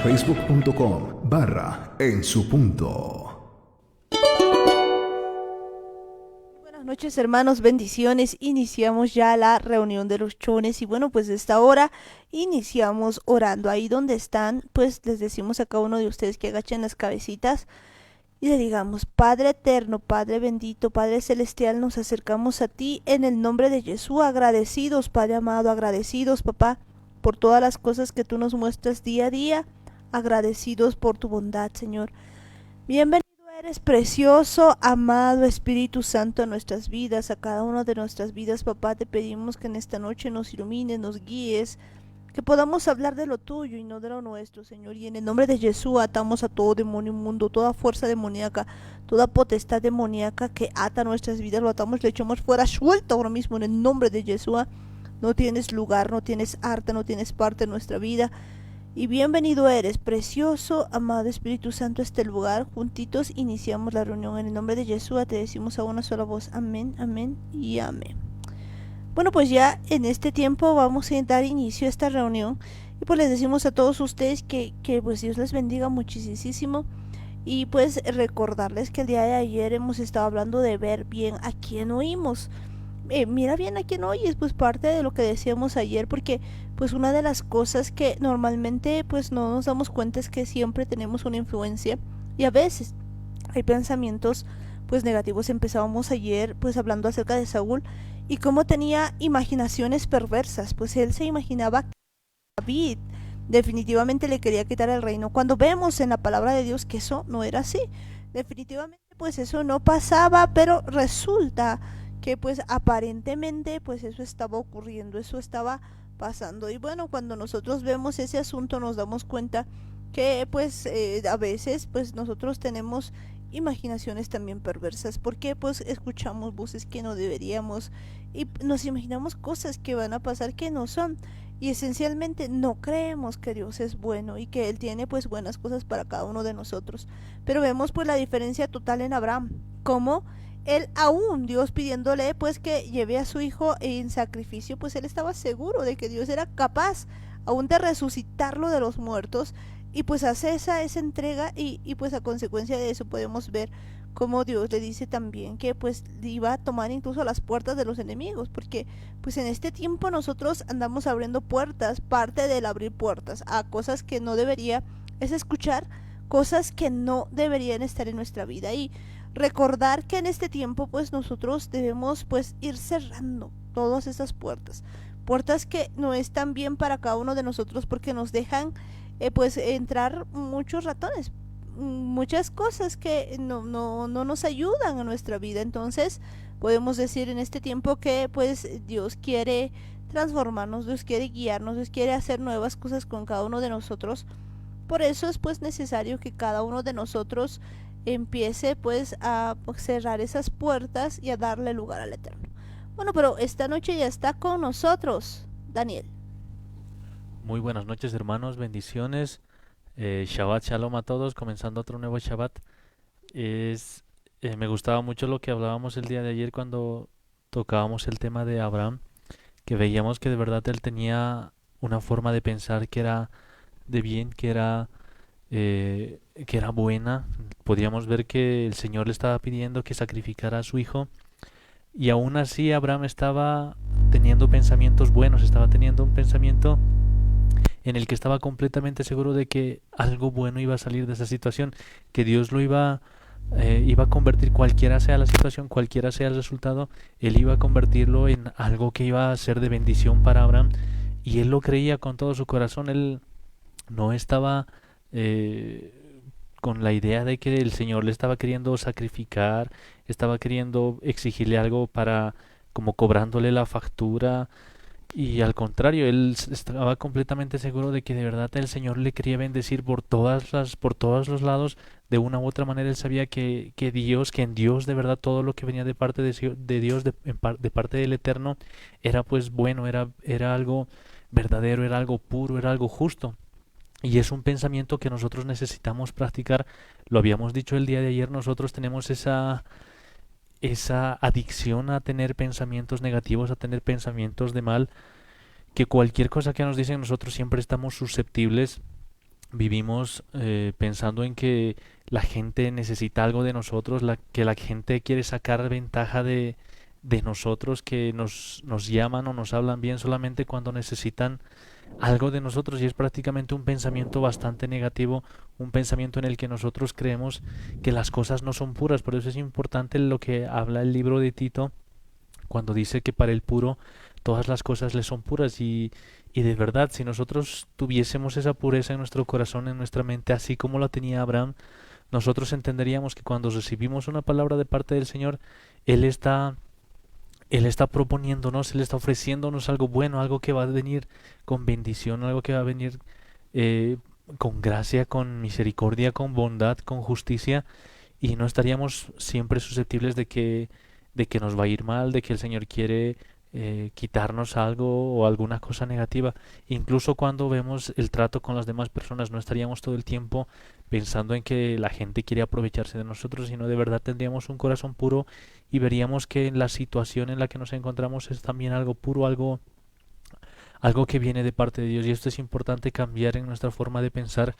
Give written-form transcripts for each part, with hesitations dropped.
facebook.com/en su punto. Buenas noches, hermanos, bendiciones. Iniciamos ya la reunión de los chones y bueno, pues de esta hora iniciamos orando. Ahí donde están, pues les decimos a cada uno de ustedes que agachen las cabecitas y le digamos: Padre eterno, Padre bendito, Padre celestial, nos acercamos a ti en el nombre de Jesús, agradecidos, Padre amado, agradecidos, papá, por todas las cosas que tú nos muestras día a día, agradecidos por tu bondad, Señor. Bienvenido eres, precioso, amado Espíritu Santo, a nuestras vidas, a cada una de nuestras vidas, papá. Te pedimos que en esta noche nos ilumines, nos guíes, que podamos hablar de lo tuyo y no de lo nuestro, Señor. Y en el nombre de Jesús atamos a todo demonio inmundo, toda fuerza demoníaca, toda potestad demoníaca que ata nuestras vidas, lo atamos, le echamos fuera, suelta ahora mismo en el nombre de Jesús. No tienes lugar, no tienes arte, no tienes parte en nuestra vida. Y bienvenido eres, precioso, amado Espíritu Santo, a este lugar. Juntitos iniciamos la reunión en el nombre de Jesús. Te decimos a una sola voz: amén, amén y amén. Bueno, pues ya en este tiempo vamos a dar inicio a esta reunión. Y pues les decimos a todos ustedes que pues Dios les bendiga muchísimo. Y pues recordarles que el día de ayer hemos estado hablando de ver bien a quién oímos. Mira bien a quién oyes, pues parte de lo que decíamos ayer, porque pues una de las cosas que normalmente pues no nos damos cuenta es que siempre tenemos una influencia y a veces hay pensamientos pues negativos. Empezábamos ayer pues hablando acerca de Saúl y cómo tenía imaginaciones perversas. Pues él se imaginaba que David definitivamente le quería quitar el reino, cuando vemos en la palabra de Dios que eso no era así. Definitivamente pues eso no pasaba, pero resulta que pues aparentemente pues eso estaba ocurriendo, eso estaba pasando. Y bueno, cuando nosotros vemos ese asunto nos damos cuenta que pues a veces pues nosotros tenemos imaginaciones también perversas, porque pues escuchamos voces que no deberíamos y nos imaginamos cosas que van a pasar que no son, y esencialmente no creemos que Dios es bueno y que Él tiene pues buenas cosas para cada uno de nosotros. Pero vemos pues la diferencia total en Abraham, como él, aún Dios pidiéndole pues que lleve a su hijo en sacrificio, pues él estaba seguro de que Dios era capaz aún de resucitarlo de los muertos, y pues hace esa entrega, y pues a consecuencia de eso podemos ver como Dios le dice también que pues iba a tomar incluso las puertas de los enemigos, porque pues en este tiempo nosotros andamos abriendo puertas. Parte del abrir puertas a cosas que no debería es escuchar cosas que no deberían estar en nuestra vida, y recordar que en este tiempo pues nosotros debemos pues ir cerrando todas esas puertas, puertas que no están bien para cada uno de nosotros, porque nos dejan pues entrar muchos ratones, muchas cosas que no nos ayudan a nuestra vida. Entonces podemos decir en este tiempo que pues Dios quiere transformarnos, Dios quiere guiarnos, Dios quiere hacer nuevas cosas con cada uno de nosotros. Por eso es pues necesario que cada uno de nosotros empiece pues a cerrar esas puertas y a darle lugar al Eterno. Bueno, pero esta noche ya está con nosotros Daniel. Muy buenas noches, hermanos, bendiciones. Shabbat Shalom a todos, comenzando otro nuevo Shabbat. Me gustaba mucho lo que hablábamos el día de ayer cuando tocábamos el tema de Abraham, que veíamos que de verdad él tenía una forma de pensar que era de bien, que era buena. Podíamos ver que el Señor le estaba pidiendo que sacrificara a su hijo, y aún así Abraham estaba teniendo pensamientos buenos, estaba teniendo un pensamiento en el que estaba completamente seguro de que algo bueno iba a salir de esa situación, que Dios lo iba a convertir, cualquiera sea la situación, cualquiera sea el resultado, él iba a convertirlo en algo que iba a ser de bendición para Abraham, y él lo creía con todo su corazón. Él no estaba con la idea de que el Señor le estaba queriendo sacrificar, estaba queriendo exigirle algo para, como cobrándole la factura. Y al contrario, él estaba completamente seguro de que de verdad el Señor le quería bendecir por todos los lados. De una u otra manera él sabía que en Dios de verdad todo lo que venía de parte de Dios, de parte del Eterno, era pues bueno, era algo verdadero, era algo puro, era algo justo. Y es un pensamiento que nosotros necesitamos practicar. Lo habíamos dicho el día de ayer, nosotros tenemos esa adicción a tener pensamientos negativos, a tener pensamientos de mal, que cualquier cosa que nos dicen nosotros siempre estamos susceptibles vivimos pensando en que la gente necesita algo de nosotros, que la gente quiere sacar ventaja de nosotros, que nos llaman o nos hablan bien solamente cuando necesitan algo de nosotros, y es prácticamente un pensamiento bastante negativo, un pensamiento en el que nosotros creemos que las cosas no son puras. Por eso es importante lo que habla el libro de Tito cuando dice que para el puro todas las cosas le son puras, y de verdad, si nosotros tuviésemos esa pureza en nuestro corazón, en nuestra mente, así como la tenía Abraham, nosotros entenderíamos que cuando recibimos una palabra de parte del Señor, Él está, Él está proponiéndonos, Él está ofreciéndonos algo bueno, algo que va a venir con bendición, algo que va a venir eh, con gracia, con misericordia, con bondad, con justicia, y no estaríamos siempre susceptibles de que nos va a ir mal, de que el Señor quiere quitarnos algo o alguna cosa negativa. Incluso cuando vemos el trato con las demás personas, no estaríamos todo el tiempo pensando en que la gente quiere aprovecharse de nosotros, sino de verdad tendríamos un corazón puro y veríamos que en la situación en la que nos encontramos es también algo puro, algo que viene de parte de Dios. Y esto es importante cambiar en nuestra forma de pensar,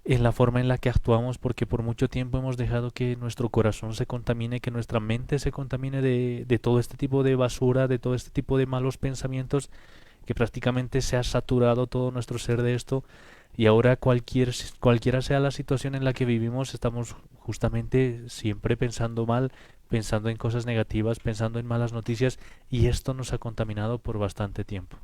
en la forma en la que actuamos, porque por mucho tiempo hemos dejado que nuestro corazón se contamine, que nuestra mente se contamine de todo este tipo de basura, de todo este tipo de malos pensamientos, que prácticamente se ha saturado todo nuestro ser de esto, y ahora cualquiera sea la situación en la que vivimos, estamos justamente siempre pensando mal, pensando en cosas negativas, pensando en malas noticias, y esto nos ha contaminado por bastante tiempo.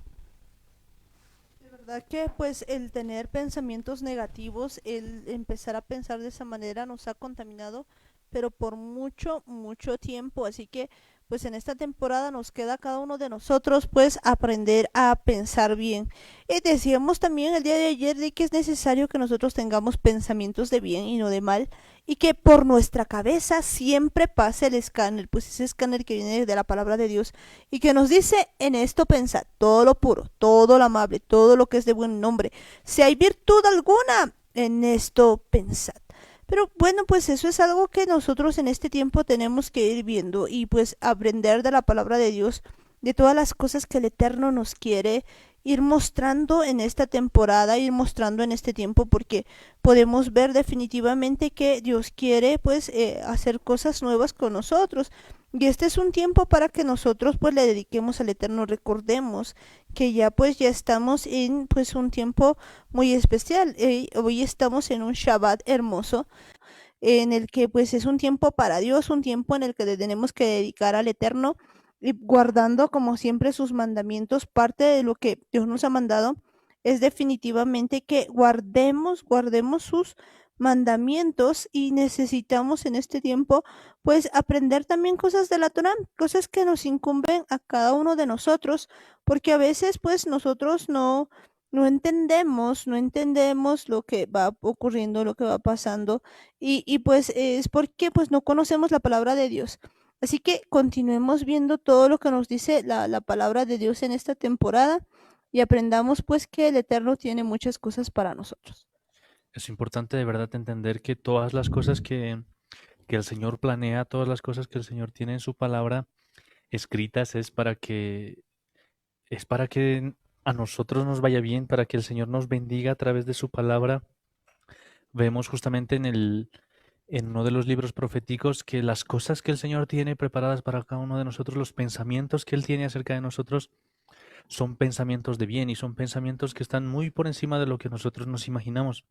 De verdad que pues el tener pensamientos negativos, el empezar a pensar de esa manera nos ha contaminado, pero por mucho, mucho tiempo. Así que pues en esta temporada nos queda a cada uno de nosotros pues aprender a pensar bien. Y decíamos también el día de ayer de que es necesario que nosotros tengamos pensamientos de bien y no de mal, y que por nuestra cabeza siempre pase el escáner, pues ese escáner que viene de la palabra de Dios y que nos dice: en esto pensad, todo lo puro, todo lo amable, todo lo que es de buen nombre, si hay virtud alguna, en esto pensad. Pero bueno, pues eso es algo que nosotros en este tiempo tenemos que ir viendo y pues aprender de la palabra de Dios, de todas las cosas que el Eterno nos quiere ir mostrando en esta temporada, ir mostrando en este tiempo, porque podemos ver definitivamente que Dios quiere pues hacer cosas nuevas con nosotros. Y este es un tiempo para que nosotros pues le dediquemos al Eterno. Recordemos que ya pues ya estamos en pues un tiempo muy especial. Hoy estamos en un Shabbat hermoso en el que pues es un tiempo para Dios, un tiempo en el que le tenemos que dedicar al Eterno y guardando como siempre sus mandamientos. Parte de lo que Dios nos ha mandado es definitivamente que guardemos sus mandamientos, y necesitamos en este tiempo pues aprender también cosas de la Torah, cosas que nos incumben a cada uno de nosotros, porque a veces pues nosotros no entendemos lo que va ocurriendo, lo que va pasando, y pues es porque pues no conocemos la palabra de Dios. Así que continuemos viendo todo lo que nos dice la palabra de Dios en esta temporada y aprendamos pues que el Eterno tiene muchas cosas para nosotros. Es importante de verdad entender que todas las cosas que el Señor planea, todas las cosas que el Señor tiene en su palabra escritas, es para que a nosotros nos vaya bien, para que el Señor nos bendiga a través de su palabra. Vemos justamente en uno de los libros proféticos que las cosas que el Señor tiene preparadas para cada uno de nosotros, los pensamientos que Él tiene acerca de nosotros, son pensamientos de bien, y son pensamientos que están muy por encima de lo que nosotros nos imaginamos.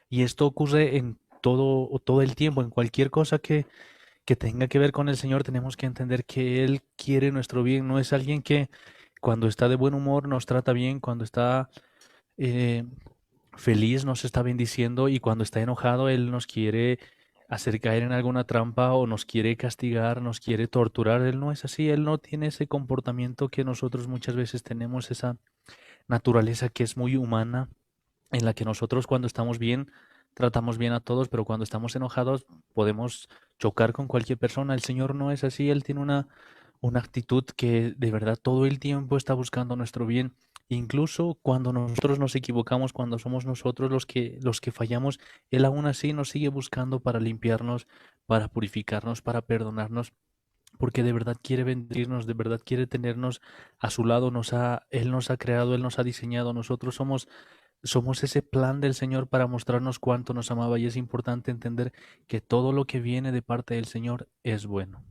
Y esto ocurre en todo el tiempo, en cualquier cosa que tenga que ver con el Señor. Tenemos que entender que Él quiere nuestro bien. No es alguien que cuando está de buen humor nos trata bien, cuando está eh, feliz nos está bendiciendo, y cuando está enojado Él nos quiere hacer caer en alguna trampa o nos quiere castigar, nos quiere torturar. Él no es así, Él no tiene ese comportamiento que nosotros muchas veces tenemos, esa naturaleza que es muy humana, en la que nosotros cuando estamos bien tratamos bien a todos, pero cuando estamos enojados podemos chocar con cualquier persona. El Señor no es así, Él tiene una actitud que de verdad todo el tiempo está buscando nuestro bien. Incluso cuando nosotros nos equivocamos, cuando somos nosotros los que fallamos, Él aún así nos sigue buscando para limpiarnos, para purificarnos, para perdonarnos, porque de verdad quiere bendecirnos, de verdad quiere tenernos a su lado. Él nos ha creado, Él nos ha diseñado. Nosotros somos Somos ese plan del Señor para mostrarnos cuánto nos amaba y es importante entender que todo lo que viene de parte del Señor es bueno.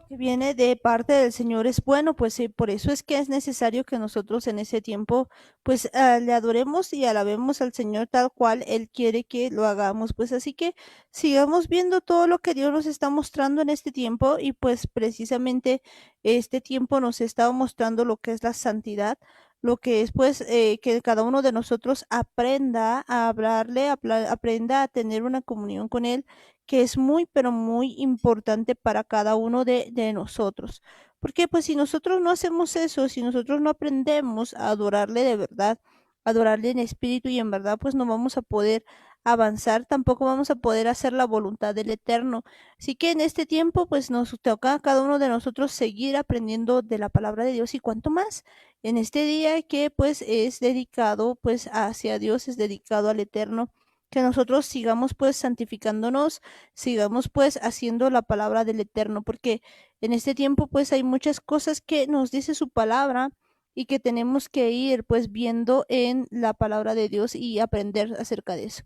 Que viene de parte del Señor es bueno, pues por eso es que es necesario que nosotros en ese tiempo pues le adoremos y alabemos al Señor tal cual Él quiere que lo hagamos. Pues así que sigamos viendo todo lo que Dios nos está mostrando en este tiempo y pues precisamente este tiempo nos está mostrando lo que es la santidad, lo que es pues que cada uno de nosotros aprenda a hablarle, aprenda a tener una comunión con Él que es muy, pero muy importante para cada uno de nosotros. Porque pues si nosotros no hacemos eso, si nosotros no aprendemos a adorarle de verdad, adorarle en espíritu y en verdad, pues no vamos a poder avanzar, tampoco vamos a poder hacer la voluntad del Eterno. Así que en este tiempo, pues nos toca a cada uno de nosotros seguir aprendiendo de la palabra de Dios y cuanto más en este día que pues es dedicado pues hacia Dios, es dedicado al Eterno, que nosotros sigamos pues santificándonos, sigamos pues haciendo la palabra del Eterno, porque en este tiempo pues hay muchas cosas que nos dice su palabra y que tenemos que ir pues viendo en la palabra de Dios y aprender acerca de eso.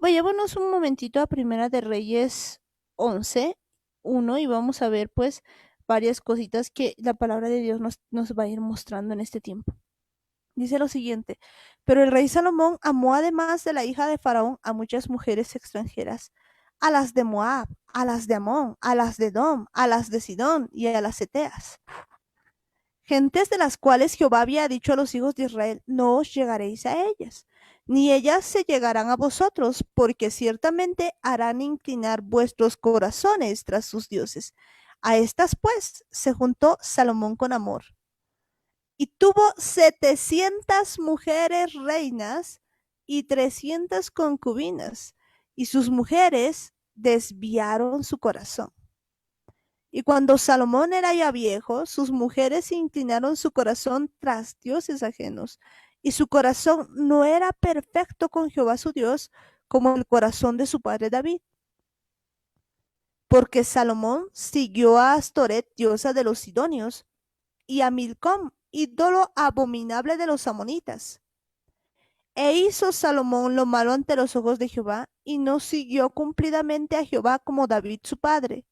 Vayámonos un momentito a Primera de Reyes 11:1 y vamos a ver pues varias cositas que la palabra de Dios nos va a ir mostrando en este tiempo. Dice lo siguiente, pero el rey Salomón amó además de la hija de Faraón a muchas mujeres extranjeras, a las de Moab, a las de Amón, a las de Edom, a las de Sidón y a las Eteas, gentes de las cuales Jehová había dicho a los hijos de Israel, no os llegaréis a ellas, ni ellas se llegarán a vosotros, porque ciertamente harán inclinar vuestros corazones tras sus dioses. A estas pues se juntó Salomón con amor y tuvo 700 mujeres reinas y 300 concubinas, y sus mujeres desviaron su corazón. Y cuando Salomón era ya viejo, sus mujeres inclinaron su corazón tras dioses ajenos, y su corazón no era perfecto con Jehová su Dios, como el corazón de su padre David. Porque Salomón siguió a Astoret, diosa de los sidonios, y a Milcom, ídolo abominable de los amonitas. E hizo Salomón lo malo ante los ojos de Jehová, y no siguió cumplidamente a Jehová como David su padre.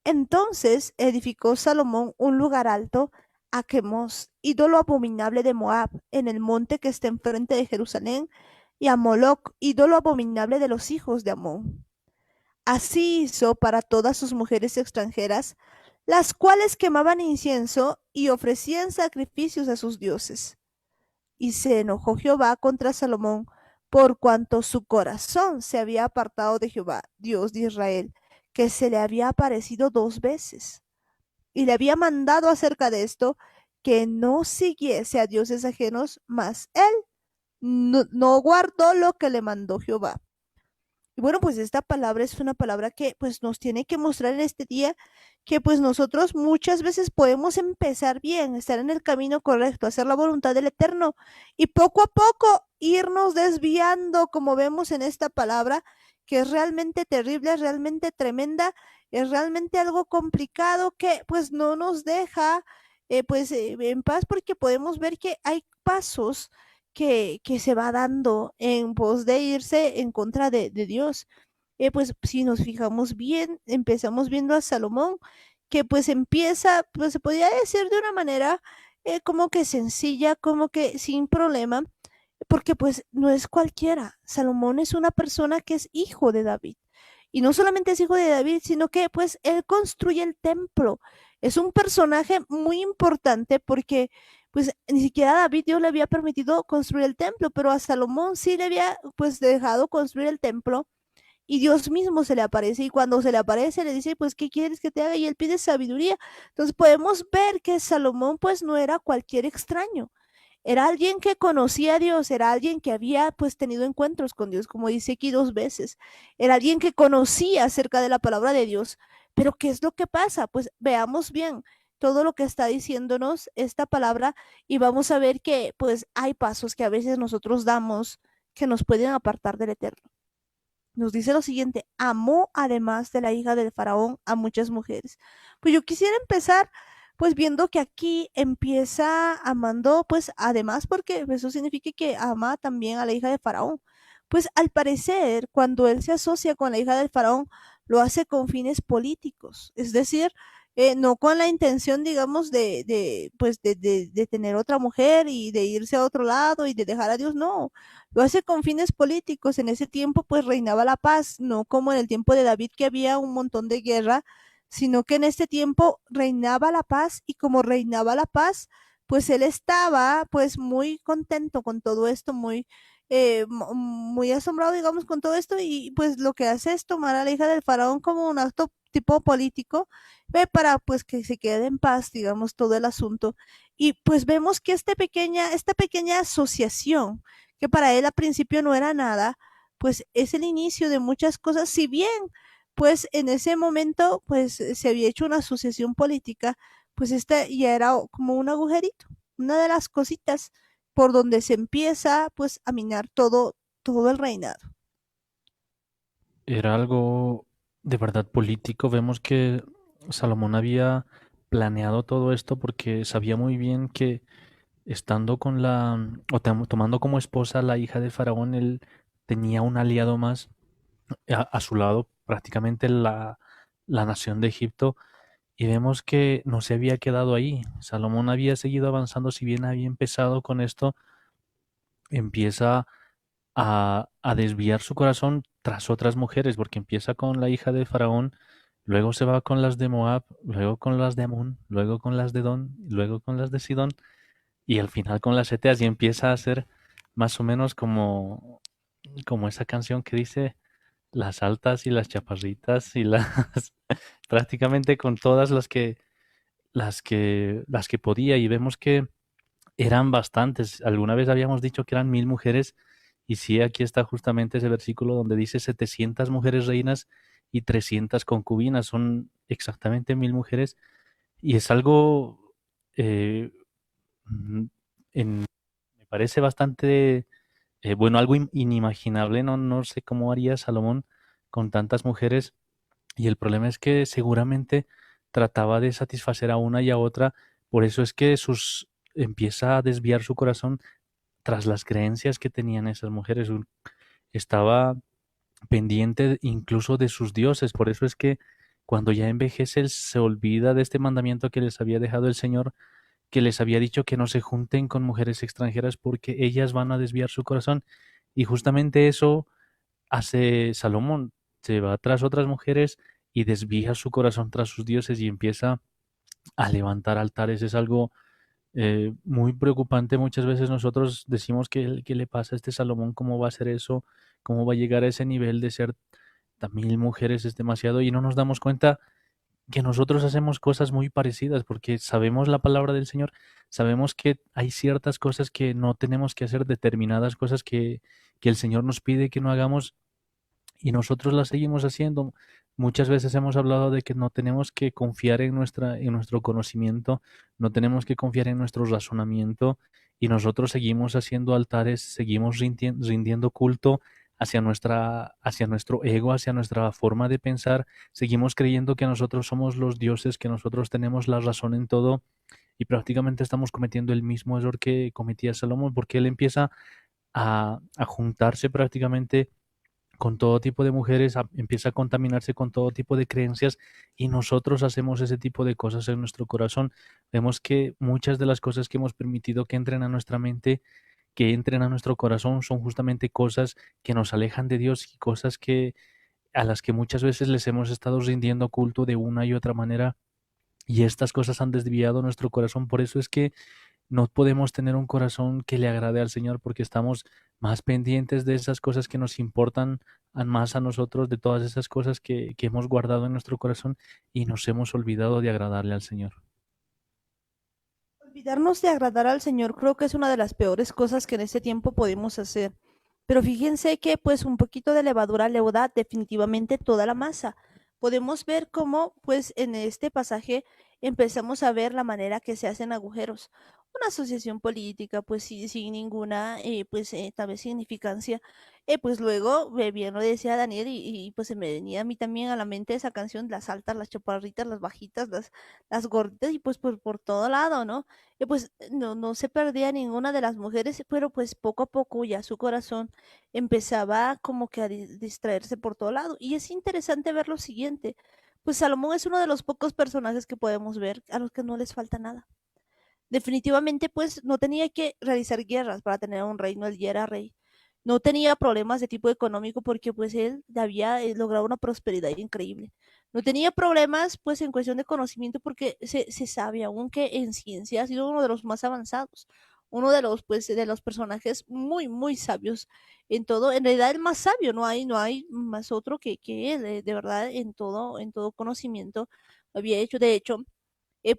Entonces edificó Salomón un lugar alto a Quemos, ídolo abominable de Moab, en el monte que está enfrente de Jerusalén, y a Moloc, ídolo abominable de los hijos de Amón. Así hizo para todas sus mujeres extranjeras, las cuales quemaban incienso y ofrecían sacrificios a sus dioses. Y se enojó Jehová contra Salomón, por cuanto su corazón se había apartado de Jehová, Dios de Israel, que se le había aparecido 2 veces. Y le había mandado acerca de esto que no siguiese a dioses ajenos, mas él no guardó lo que le mandó Jehová. Y bueno, pues esta palabra es una palabra que pues nos tiene que mostrar en este día que pues nosotros muchas veces podemos empezar bien, estar en el camino correcto, hacer la voluntad del Eterno y poco a poco irnos desviando, como vemos en esta palabra, que es realmente terrible, es realmente tremenda, es realmente algo complicado que pues no nos deja en paz, porque podemos ver que hay pasos que se va dando en pos de irse en contra de Dios. Pues si nos fijamos bien, empezamos viendo a Salomón, que pues empieza, pues se podría decir de una manera como que sencilla, como que sin problema, porque pues no es cualquiera. Salomón es una persona que es hijo de David. Y no solamente es hijo de David, sino que pues él construye el templo. Es un personaje muy importante porque pues ni siquiera a David Dios le había permitido construir el templo, pero a Salomón sí le había pues dejado construir el templo y Dios mismo se le aparece y cuando se le aparece le dice pues ¿qué quieres que te haga? Y él pide sabiduría. Entonces podemos ver que Salomón pues no era cualquier extraño. Era alguien que conocía a Dios, era alguien que había pues tenido encuentros con Dios, como dice aquí 2 veces. Era alguien que conocía acerca de la palabra de Dios. Pero ¿qué es lo que pasa? Pues veamos bien todo lo que está diciéndonos esta palabra y vamos a ver que pues hay pasos que a veces nosotros damos que nos pueden apartar del Eterno. Nos dice lo siguiente, amó además de la hija del faraón a muchas mujeres. Pues yo quisiera empezar pues viendo que aquí empieza amando, pues además porque eso significa que ama también a la hija de Faraón. Pues al parecer, cuando él se asocia con la hija del Faraón, lo hace con fines políticos, es decir, no con la intención, digamos, pues de tener otra mujer y de irse a otro lado y de dejar a Dios, no, lo hace con fines políticos. En ese tiempo, pues reinaba la paz, no como en el tiempo de David que había un montón de guerra, sino que en este tiempo reinaba la paz y como reinaba la paz, pues él estaba pues muy contento con todo esto, muy asombrado, digamos, con todo esto y pues lo que hace es tomar a la hija del faraón como un acto tipo político, para pues que se quede en paz, digamos, todo el asunto. Y pues vemos que esta pequeña asociación, que para él al principio no era nada, pues es el inicio de muchas cosas, si bien pues en ese momento pues se había hecho una asociación política, pues esta ya era como un agujerito, una de las cositas por donde se empieza pues a minar todo el reinado. Era algo de verdad político. Vemos que Salomón había planeado todo esto porque sabía muy bien que estando con tomando como esposa a la hija de Faraón, él tenía un aliado más a su lado, prácticamente la nación de Egipto, y vemos que no se había quedado ahí. Salomón había seguido avanzando, si bien había empezado con esto, empieza a desviar su corazón tras otras mujeres, porque empieza con la hija de Faraón, luego se va con las de Moab, luego con las de Amón, luego con las de Don, luego con las de Sidón, y al final con las Eteas, y empieza a ser más o menos como esa canción que dice las altas y las chaparritas y las prácticamente con todas las que podía, y vemos que eran bastantes. Alguna vez habíamos dicho que eran 1000 mujeres, y sí, aquí está justamente ese versículo donde dice 700 mujeres reinas y 300 concubinas. Son exactamente 1000 mujeres, y es algo, eh, mm, me parece bastante, bueno, algo inimaginable. No, no sé cómo haría Salomón con tantas mujeres, y el problema es que seguramente trataba de satisfacer a una y a otra. Por eso es que empieza a desviar su corazón tras las creencias que tenían esas mujeres. Estaba pendiente incluso de sus dioses. Por eso es que cuando ya envejece, él se olvida de este mandamiento que les había dejado el Señor, que les había dicho que no se junten con mujeres extranjeras porque ellas van a desviar su corazón. Y justamente eso hace Salomón. Se va tras otras mujeres y desvía su corazón tras sus dioses y empieza a levantar altares. Es algo muy preocupante. Muchas veces nosotros decimos que qué le pasa a este Salomón, cómo va a hacer eso, cómo va a llegar a ese nivel de ser tan 1000 mujeres, es demasiado, y no nos damos cuenta que nosotros hacemos cosas muy parecidas porque sabemos la palabra del Señor, sabemos que hay ciertas cosas que no tenemos que hacer, determinadas cosas que el Señor nos pide que no hagamos, y nosotros la seguimos haciendo. Muchas veces hemos hablado de que no tenemos que confiar en nuestro conocimiento, no tenemos que confiar en nuestro razonamiento, y nosotros seguimos haciendo altares, seguimos rindiendo culto hacia nuestro ego, hacia nuestra forma de pensar, seguimos creyendo que nosotros somos los dioses, que nosotros tenemos la razón en todo, y prácticamente estamos cometiendo el mismo error que cometía Salomón, porque él empieza a juntarse prácticamente con todo tipo de mujeres, empieza a contaminarse con todo tipo de creencias, y nosotros hacemos ese tipo de cosas en nuestro corazón. Vemos que muchas de las cosas que hemos permitido que entren a nuestra mente, que entren a nuestro corazón, son justamente cosas que nos alejan de Dios, y cosas a las que muchas veces les hemos estado rindiendo culto de una y otra manera, y estas cosas han desviado nuestro corazón. Por eso es que no podemos tener un corazón que le agrade al Señor, porque estamos más pendientes de esas cosas que nos importan más a nosotros, de todas esas cosas que hemos guardado en nuestro corazón, y nos hemos olvidado de agradarle al Señor. Olvidarnos de agradar al Señor creo que es una de las peores cosas que en este tiempo podemos hacer. Pero fíjense que pues un poquito de levadura leuda definitivamente toda la masa. Podemos ver cómo pues en este pasaje empezamos a ver la manera que se hacen agujeros. una asociación política, pues sí, sin ninguna, tal vez significancia. Pues luego, bien lo decía Daniel, pues se me venía a mí también a la mente esa canción, las altas, las chaparritas, las bajitas, las gorditas, y pues por todo lado, ¿no? Pues no se perdía ninguna de las mujeres, pero pues poco a poco ya su corazón empezaba como que a distraerse por todo lado. Y es interesante ver lo siguiente, pues Salomón es uno de los pocos personajes que podemos ver a los que no les falta nada. Definitivamente, pues no tenía que realizar guerras para tener un reino, él ya era rey. No tenía problemas de tipo económico porque pues él había logrado una prosperidad increíble. No tenía problemas pues en cuestión de conocimiento porque se sabe aún que en ciencia ha sido uno de los más avanzados, uno de los pues de los personajes muy sabios en todo, en realidad el más sabio, no hay más otro que él, de verdad en todo conocimiento había hecho. De hecho,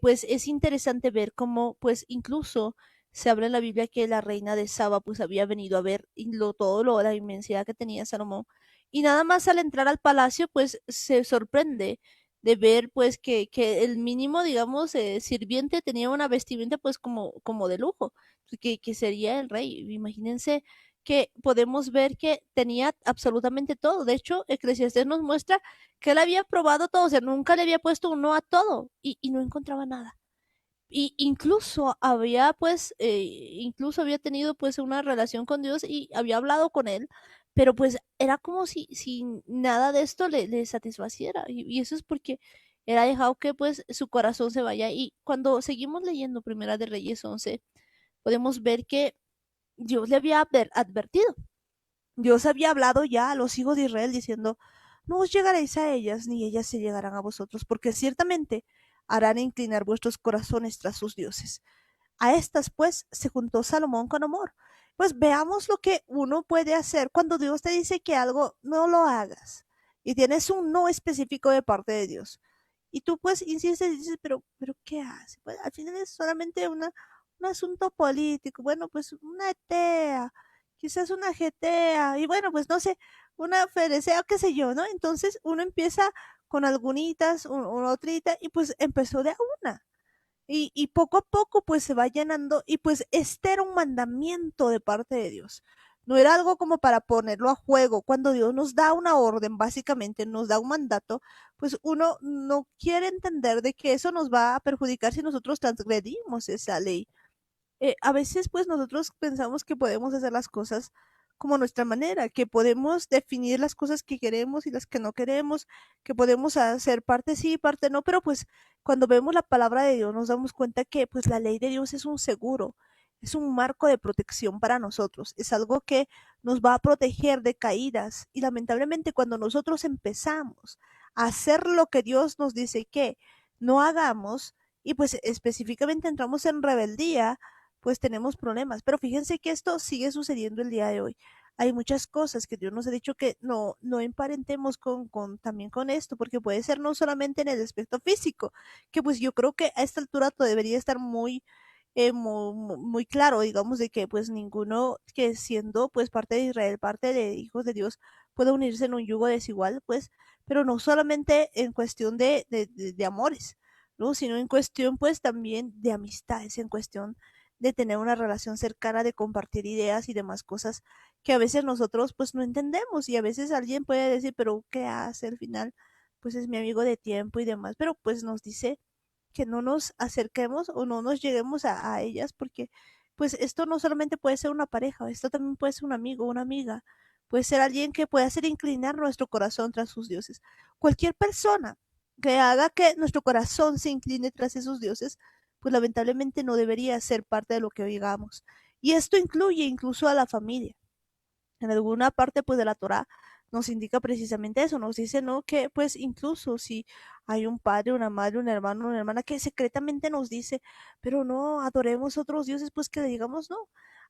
pues es interesante ver cómo, pues incluso se habla en la Biblia que la reina de Saba, pues había venido a ver la inmensidad que tenía Salomón. Y nada más al entrar al palacio, pues se sorprende de ver, pues, que el mínimo, digamos, sirviente tenía una vestimenta, pues, como de lujo, que sería el rey. Imagínense que podemos ver que tenía absolutamente todo. De hecho, Eclesiastés nos muestra que él había probado todo, o sea, nunca le había puesto un no a todo y no encontraba nada. Y incluso había tenido pues una relación con Dios y había hablado con él, pero pues era como si nada de esto le satisfaciera. Y eso es porque él ha dejado que pues su corazón se vaya. Y cuando seguimos leyendo Primera de Reyes 11 podemos ver que Dios le había advertido. Dios había hablado ya a los hijos de Israel diciendo, no os llegaréis a ellas, ni ellas se llegarán a vosotros, porque ciertamente harán inclinar vuestros corazones tras sus dioses. A estas, pues, se juntó Salomón con amor. Pues veamos lo que uno puede hacer cuando Dios te dice que algo no lo hagas y tienes un no específico de parte de Dios. Y tú pues insistes y dices, pero ¿qué hace? Pues al final es solamente un asunto político. Bueno, pues una ETEA, quizás una GTA, y bueno, pues no sé, una ferecea, qué sé yo, ¿no? Entonces uno empieza con algunitas, una otrita, y pues empezó de a una. Y poco a poco pues se va llenando y pues este era un mandamiento de parte de Dios. No era algo como para ponerlo a juego. Cuando Dios nos da una orden, básicamente nos da un mandato, pues uno no quiere entender de que eso nos va a perjudicar si nosotros transgredimos esa ley. A veces pues nosotros pensamos que podemos hacer las cosas como nuestra manera, que podemos definir las cosas que queremos y las que no queremos, que podemos hacer parte sí, parte no, pero pues cuando vemos la palabra de Dios nos damos cuenta que pues la ley de Dios es un seguro, es un marco de protección para nosotros, es algo que nos va a proteger de caídas y lamentablemente cuando nosotros empezamos a hacer lo que Dios nos dice que no hagamos y pues específicamente entramos en rebeldía, pues tenemos problemas. Pero fíjense que esto sigue sucediendo el día de hoy. Hay muchas cosas que Dios nos ha dicho que no emparentemos también con esto, porque puede ser no solamente en el aspecto físico, que pues yo creo que a esta altura todo debería estar muy claro, digamos, de que pues ninguno que siendo pues parte de Israel, parte de hijos de Dios, puede unirse en un yugo desigual, pues, pero no solamente en cuestión de amores, ¿no? Sino en cuestión pues también de amistades, en cuestión de tener una relación cercana, de compartir ideas y demás cosas que a veces nosotros pues no entendemos y a veces alguien puede decir, pero ¿qué hace al final? Pues es mi amigo de tiempo y demás, pero pues nos dice que no nos acerquemos o no nos lleguemos a ellas porque pues esto no solamente puede ser una pareja, esto también puede ser un amigo, una amiga, puede ser alguien que pueda hacer inclinar nuestro corazón tras sus dioses. Cualquier persona que haga que nuestro corazón se incline tras esos dioses, pues lamentablemente no debería ser parte de lo que oigamos. Y esto incluye incluso a la familia. En alguna parte pues de la Torá nos indica precisamente eso, nos dice, ¿no? Que pues incluso si hay un padre, una madre, un hermano, una hermana que secretamente nos dice, pero no adoremos otros dioses, pues que le digamos no.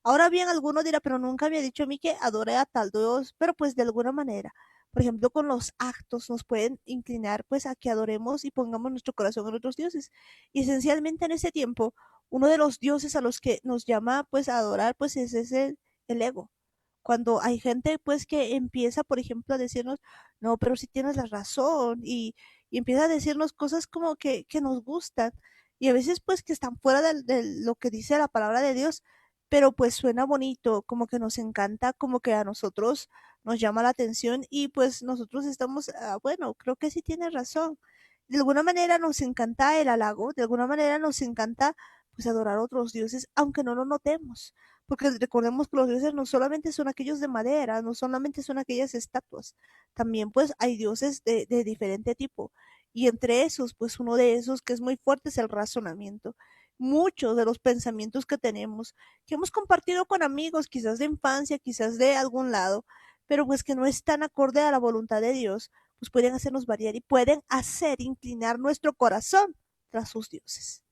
Ahora bien, alguno dirá, pero nunca había dicho a mí que adore a tal Dios, pero pues de alguna manera, por ejemplo, con los actos nos pueden inclinar pues a que adoremos y pongamos nuestro corazón en otros dioses. Y esencialmente en ese tiempo, uno de los dioses a los que nos llama pues a adorar pues es ese el ego. Cuando hay gente pues que empieza, por ejemplo, a decirnos, no, pero si tienes la razón, y empieza a decirnos cosas como que nos gustan. y a veces pues que están fuera de lo que dice la palabra de Dios, pero pues suena bonito, como que nos encanta, como que a nosotros nos llama la atención y pues nosotros estamos, bueno, creo que sí tiene razón. De alguna manera nos encanta el halago, de alguna manera nos encanta pues adorar a otros dioses, aunque no lo notemos, porque recordemos que los dioses no solamente son aquellos de madera, no solamente son aquellas estatuas, también pues hay dioses de diferente tipo. Y entre esos, pues uno de esos que es muy fuerte es el razonamiento. Muchos de los pensamientos que hemos compartido con amigos, quizás de infancia, quizás de algún lado, pero pues que no están acorde a la voluntad de Dios, pues pueden hacernos variar y pueden hacer inclinar nuestro corazón tras sus dioses.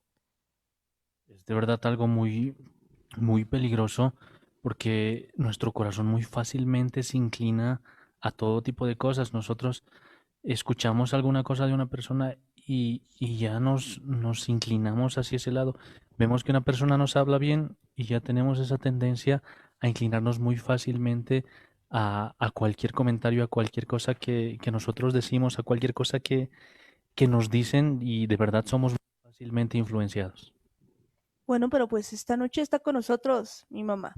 Es de verdad algo muy, muy peligroso porque nuestro corazón muy fácilmente se inclina a todo tipo de cosas. Nosotros escuchamos alguna cosa de una persona y ya nos inclinamos hacia ese lado. Vemos que una persona nos habla bien y ya tenemos esa tendencia a inclinarnos muy fácilmente a cualquier comentario, a cualquier cosa que nosotros decimos, a cualquier cosa que nos dicen y de verdad somos muy fácilmente influenciados. Bueno, pero pues esta noche está con nosotros mi mamá.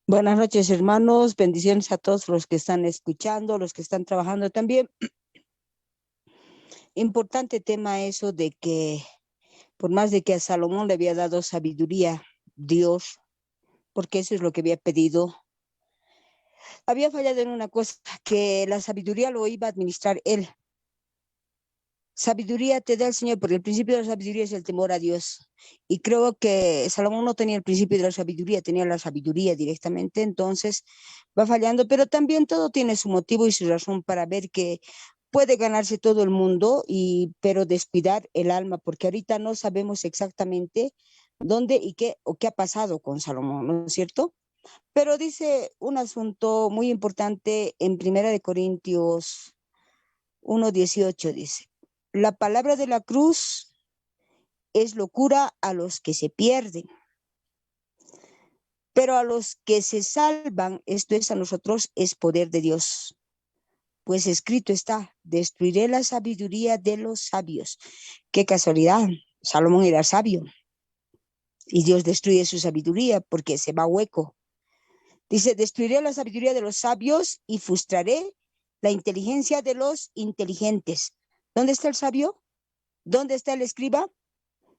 Buenas noches, hermanos. Bendiciones a todos los que están escuchando, los que están trabajando también. Importante tema eso de que por más de que a Salomón le había dado sabiduría, Dios, porque eso es lo que había pedido, había fallado en una cosa, que la sabiduría lo iba a administrar él. Sabiduría te da el Señor, porque el principio de la sabiduría es el temor a Dios. Y creo que Salomón no tenía el principio de la sabiduría, tenía la sabiduría directamente, entonces va fallando, pero también todo tiene su motivo y su razón para ver que puede ganarse todo el mundo, pero descuidar el alma, porque ahorita no sabemos exactamente dónde y qué o qué ha pasado con Salomón, ¿no es cierto? Pero dice un asunto muy importante en Primera de Corintios 1:18 dice, la palabra de la cruz es locura a los que se pierden, pero a los que se salvan, esto es a nosotros, es poder de Dios. Pues escrito está, destruiré la sabiduría de los sabios. Qué casualidad, Salomón era sabio y Dios destruye su sabiduría porque se va hueco. Dice, destruiré la sabiduría de los sabios y frustraré la inteligencia de los inteligentes. ¿Dónde está el sabio? ¿Dónde está el escriba?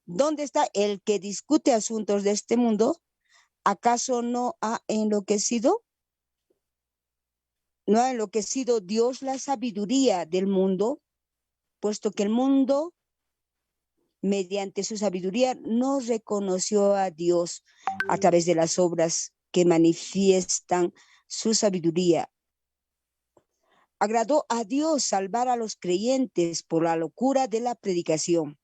¿Dónde está el que discute asuntos de este mundo? ¿Acaso no ha enloquecido? ¿No ha enloquecido Dios la sabiduría del mundo? Puesto que el mundo, mediante su sabiduría, no reconoció a Dios a través de las obras que manifiestan su sabiduría. Agradó a Dios salvar a los creyentes por la locura de la predicación.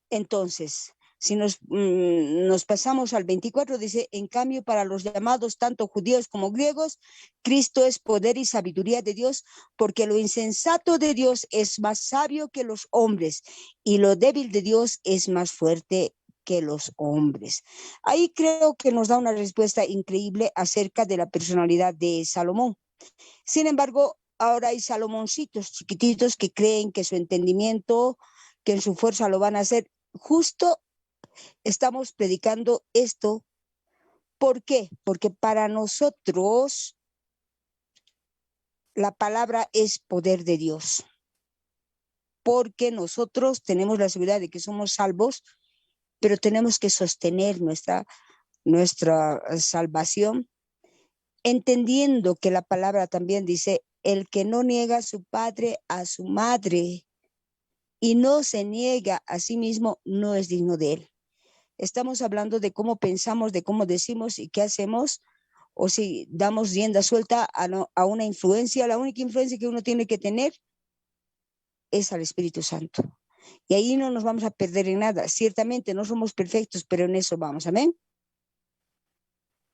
Entonces, si nos pasamos al 24, dice, en cambio, para los llamados tanto judíos como griegos, Cristo es poder y sabiduría de Dios, porque lo insensato de Dios es más sabio que los hombres, y lo débil de Dios es más fuerte que los hombres. Ahí creo que nos da una respuesta increíble acerca de la personalidad de Salomón. Sin embargo, ahora hay Salomoncitos chiquititos que creen que su entendimiento, que en su fuerza lo van a hacer. Justo estamos predicando esto. ¿Por qué? Porque para nosotros la palabra es poder de Dios. Porque nosotros tenemos la seguridad de que somos salvos, pero tenemos que sostener nuestra salvación, entendiendo que la palabra también dice, el que no niega a su padre, a su madre, y no se niega a sí mismo, no es digno de él. Estamos hablando de cómo pensamos, de cómo decimos y qué hacemos, o si damos rienda suelta a una influencia. La única influencia que uno tiene que tener es al Espíritu Santo. Y ahí no nos vamos a perder en nada. Ciertamente no somos perfectos, pero en eso vamos. Amén.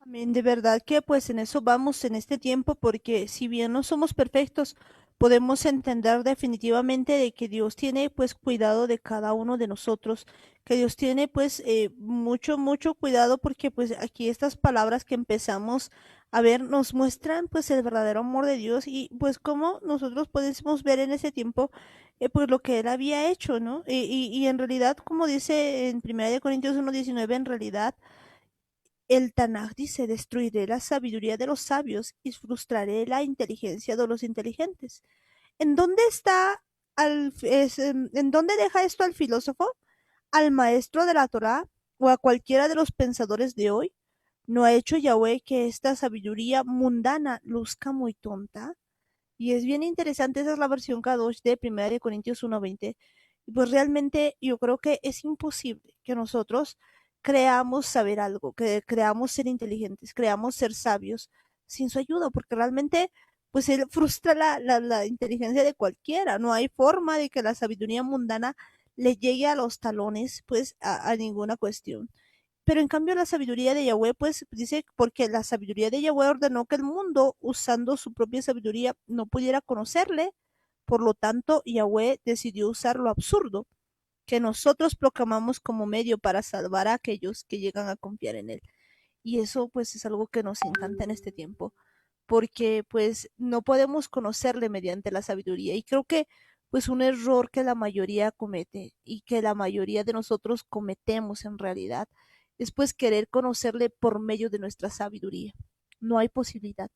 Amén, de verdad que pues en eso vamos en este tiempo, porque si bien no somos perfectos, podemos entender definitivamente de que Dios tiene pues cuidado de cada uno de nosotros, que Dios tiene pues mucho, mucho cuidado, porque pues aquí estas palabras que empezamos a ver nos muestran pues el verdadero amor de Dios y pues como nosotros podemos ver en ese tiempo pues lo que él había hecho, ¿no? Y en realidad, como dice en 1 Corintios 1:19, en realidad el Tanaj dice, destruiré la sabiduría de los sabios y frustraré la inteligencia de los inteligentes. ¿En dónde está, en dónde deja esto al filósofo, al maestro de la Torá o a cualquiera de los pensadores de hoy? ¿No ha hecho Yahweh que esta sabiduría mundana luzca muy tonta? Y es bien interesante, esa es la versión Kadosh de 1 Corintios 1:20. Y pues realmente yo creo que es imposible que nosotros creamos saber algo, que creamos ser inteligentes, creamos ser sabios sin su ayuda, porque realmente pues él frustra la inteligencia de cualquiera. No hay forma de que la sabiduría mundana le llegue a los talones pues a ninguna cuestión. Pero en cambio la sabiduría de Yahweh, pues dice, porque la sabiduría de Yahweh ordenó que el mundo, usando su propia sabiduría, no pudiera conocerle. Por lo tanto, Yahweh decidió usar lo absurdo que nosotros proclamamos como medio para salvar a aquellos que llegan a confiar en él. Y eso pues es algo que nos encanta en este tiempo, porque pues no podemos conocerle mediante la sabiduría. Y creo que pues un error que la mayoría comete y que la mayoría de nosotros cometemos en realidad es pues querer conocerle por medio de nuestra sabiduría. No hay posibilidad.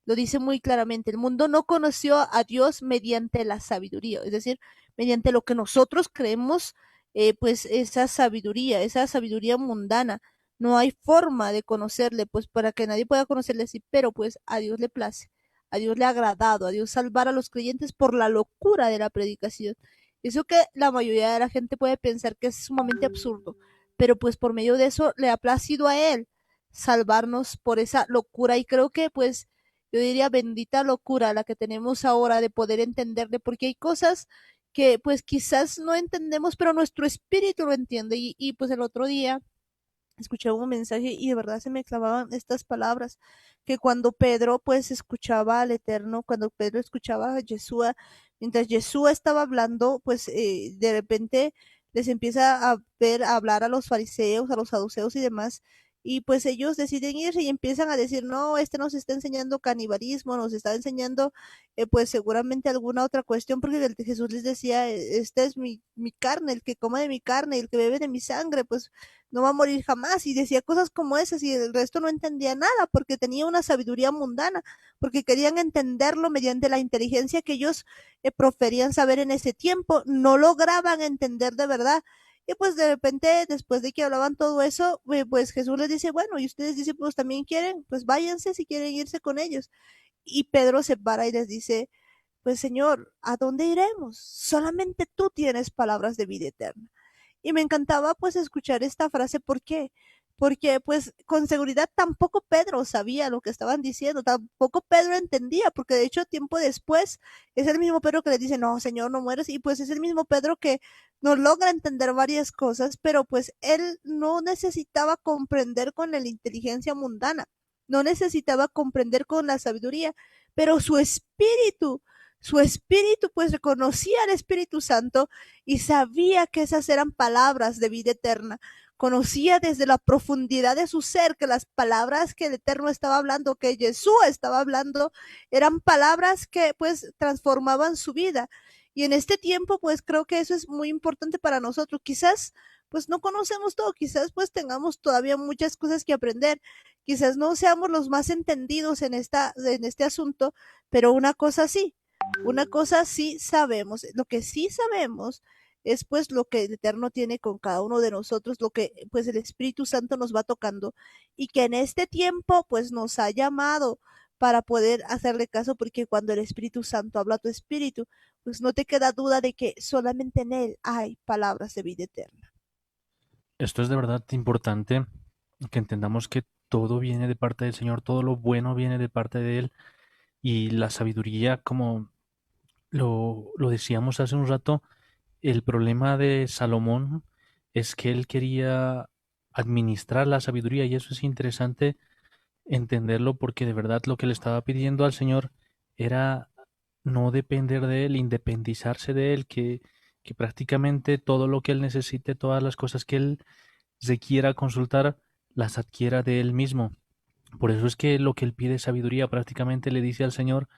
Lo dice muy claramente, el mundo no conoció a Dios mediante la sabiduría, es decir, mediante lo que nosotros creemos, pues esa sabiduría mundana. No hay forma de conocerle, pues para que nadie pueda conocerle así, pero pues a Dios le place, a Dios le ha agradado, a Dios salvar a los creyentes por la locura de la predicación. Eso que la mayoría de la gente puede pensar que es sumamente absurdo, pero pues por medio de eso le ha placido a Él salvarnos por esa locura. Y creo que pues yo diría bendita locura la que tenemos ahora de poder entenderle, porque hay cosas que pues quizás no entendemos, pero nuestro espíritu lo entiende. Y pues el otro día escuché un mensaje y de verdad se me clavaban estas palabras, que cuando Pedro pues escuchaba al Eterno, cuando Pedro escuchaba a Yeshua, mientras Yeshua estaba hablando, pues de repente les empieza a ver, a hablar a los fariseos, a los saduceos y demás, y pues ellos deciden irse y empiezan a decir, no, este nos está enseñando canibalismo, nos está enseñando pues seguramente alguna otra cuestión, porque Jesús les decía, esta es mi carne, el que come de mi carne, el que bebe de mi sangre, pues no va a morir jamás. Y decía cosas como esas y el resto no entendía nada porque tenía una sabiduría mundana, porque querían entenderlo mediante la inteligencia que ellos proferían saber en ese tiempo, no lograban entender de verdad. Y pues de repente, después de que hablaban todo eso, pues Jesús les dice, bueno, y ustedes discípulos también quieren, pues váyanse si quieren irse con ellos. Y Pedro se para y les dice, pues Señor, ¿a dónde iremos? Solamente tú tienes palabras de vida eterna. Y me encantaba pues escuchar esta frase, ¿por qué? Porque pues con seguridad tampoco Pedro sabía lo que estaban diciendo, tampoco Pedro entendía, porque de hecho tiempo después es el mismo Pedro que le dice, no, Señor, no mueres, y pues es el mismo Pedro que no logra entender varias cosas, pero pues él no necesitaba comprender con la inteligencia mundana, no necesitaba comprender con la sabiduría, pero su espíritu pues reconocía al Espíritu Santo y sabía que esas eran palabras de vida eterna. Conocía desde la profundidad de su ser que las palabras que el Eterno estaba hablando, que Jesús estaba hablando, eran palabras que pues transformaban su vida. Y en este tiempo pues creo que eso es muy importante para nosotros. Quizás pues no conocemos todo, quizás pues tengamos todavía muchas cosas que aprender, quizás no seamos los más entendidos en este asunto, pero una cosa sí sabemos, lo que sí sabemos es pues lo que el Eterno tiene con cada uno de nosotros, lo que pues el Espíritu Santo nos va tocando y que en este tiempo pues nos ha llamado para poder hacerle caso, porque cuando el Espíritu Santo habla a tu espíritu, pues no te queda duda de que solamente en él hay palabras de vida eterna. Esto es de verdad importante, que entendamos que todo viene de parte del Señor, todo lo bueno viene de parte de Él, y la sabiduría, como lo decíamos hace un rato, el problema de Salomón es que él quería administrar la sabiduría, y eso es interesante entenderlo, porque de verdad lo que le estaba pidiendo al Señor era no depender de Él, independizarse de Él, que prácticamente todo lo que Él necesite, todas las cosas que Él requiera consultar, las adquiera de Él mismo. Por eso es que lo que Él pide es sabiduría, prácticamente le dice al Señor,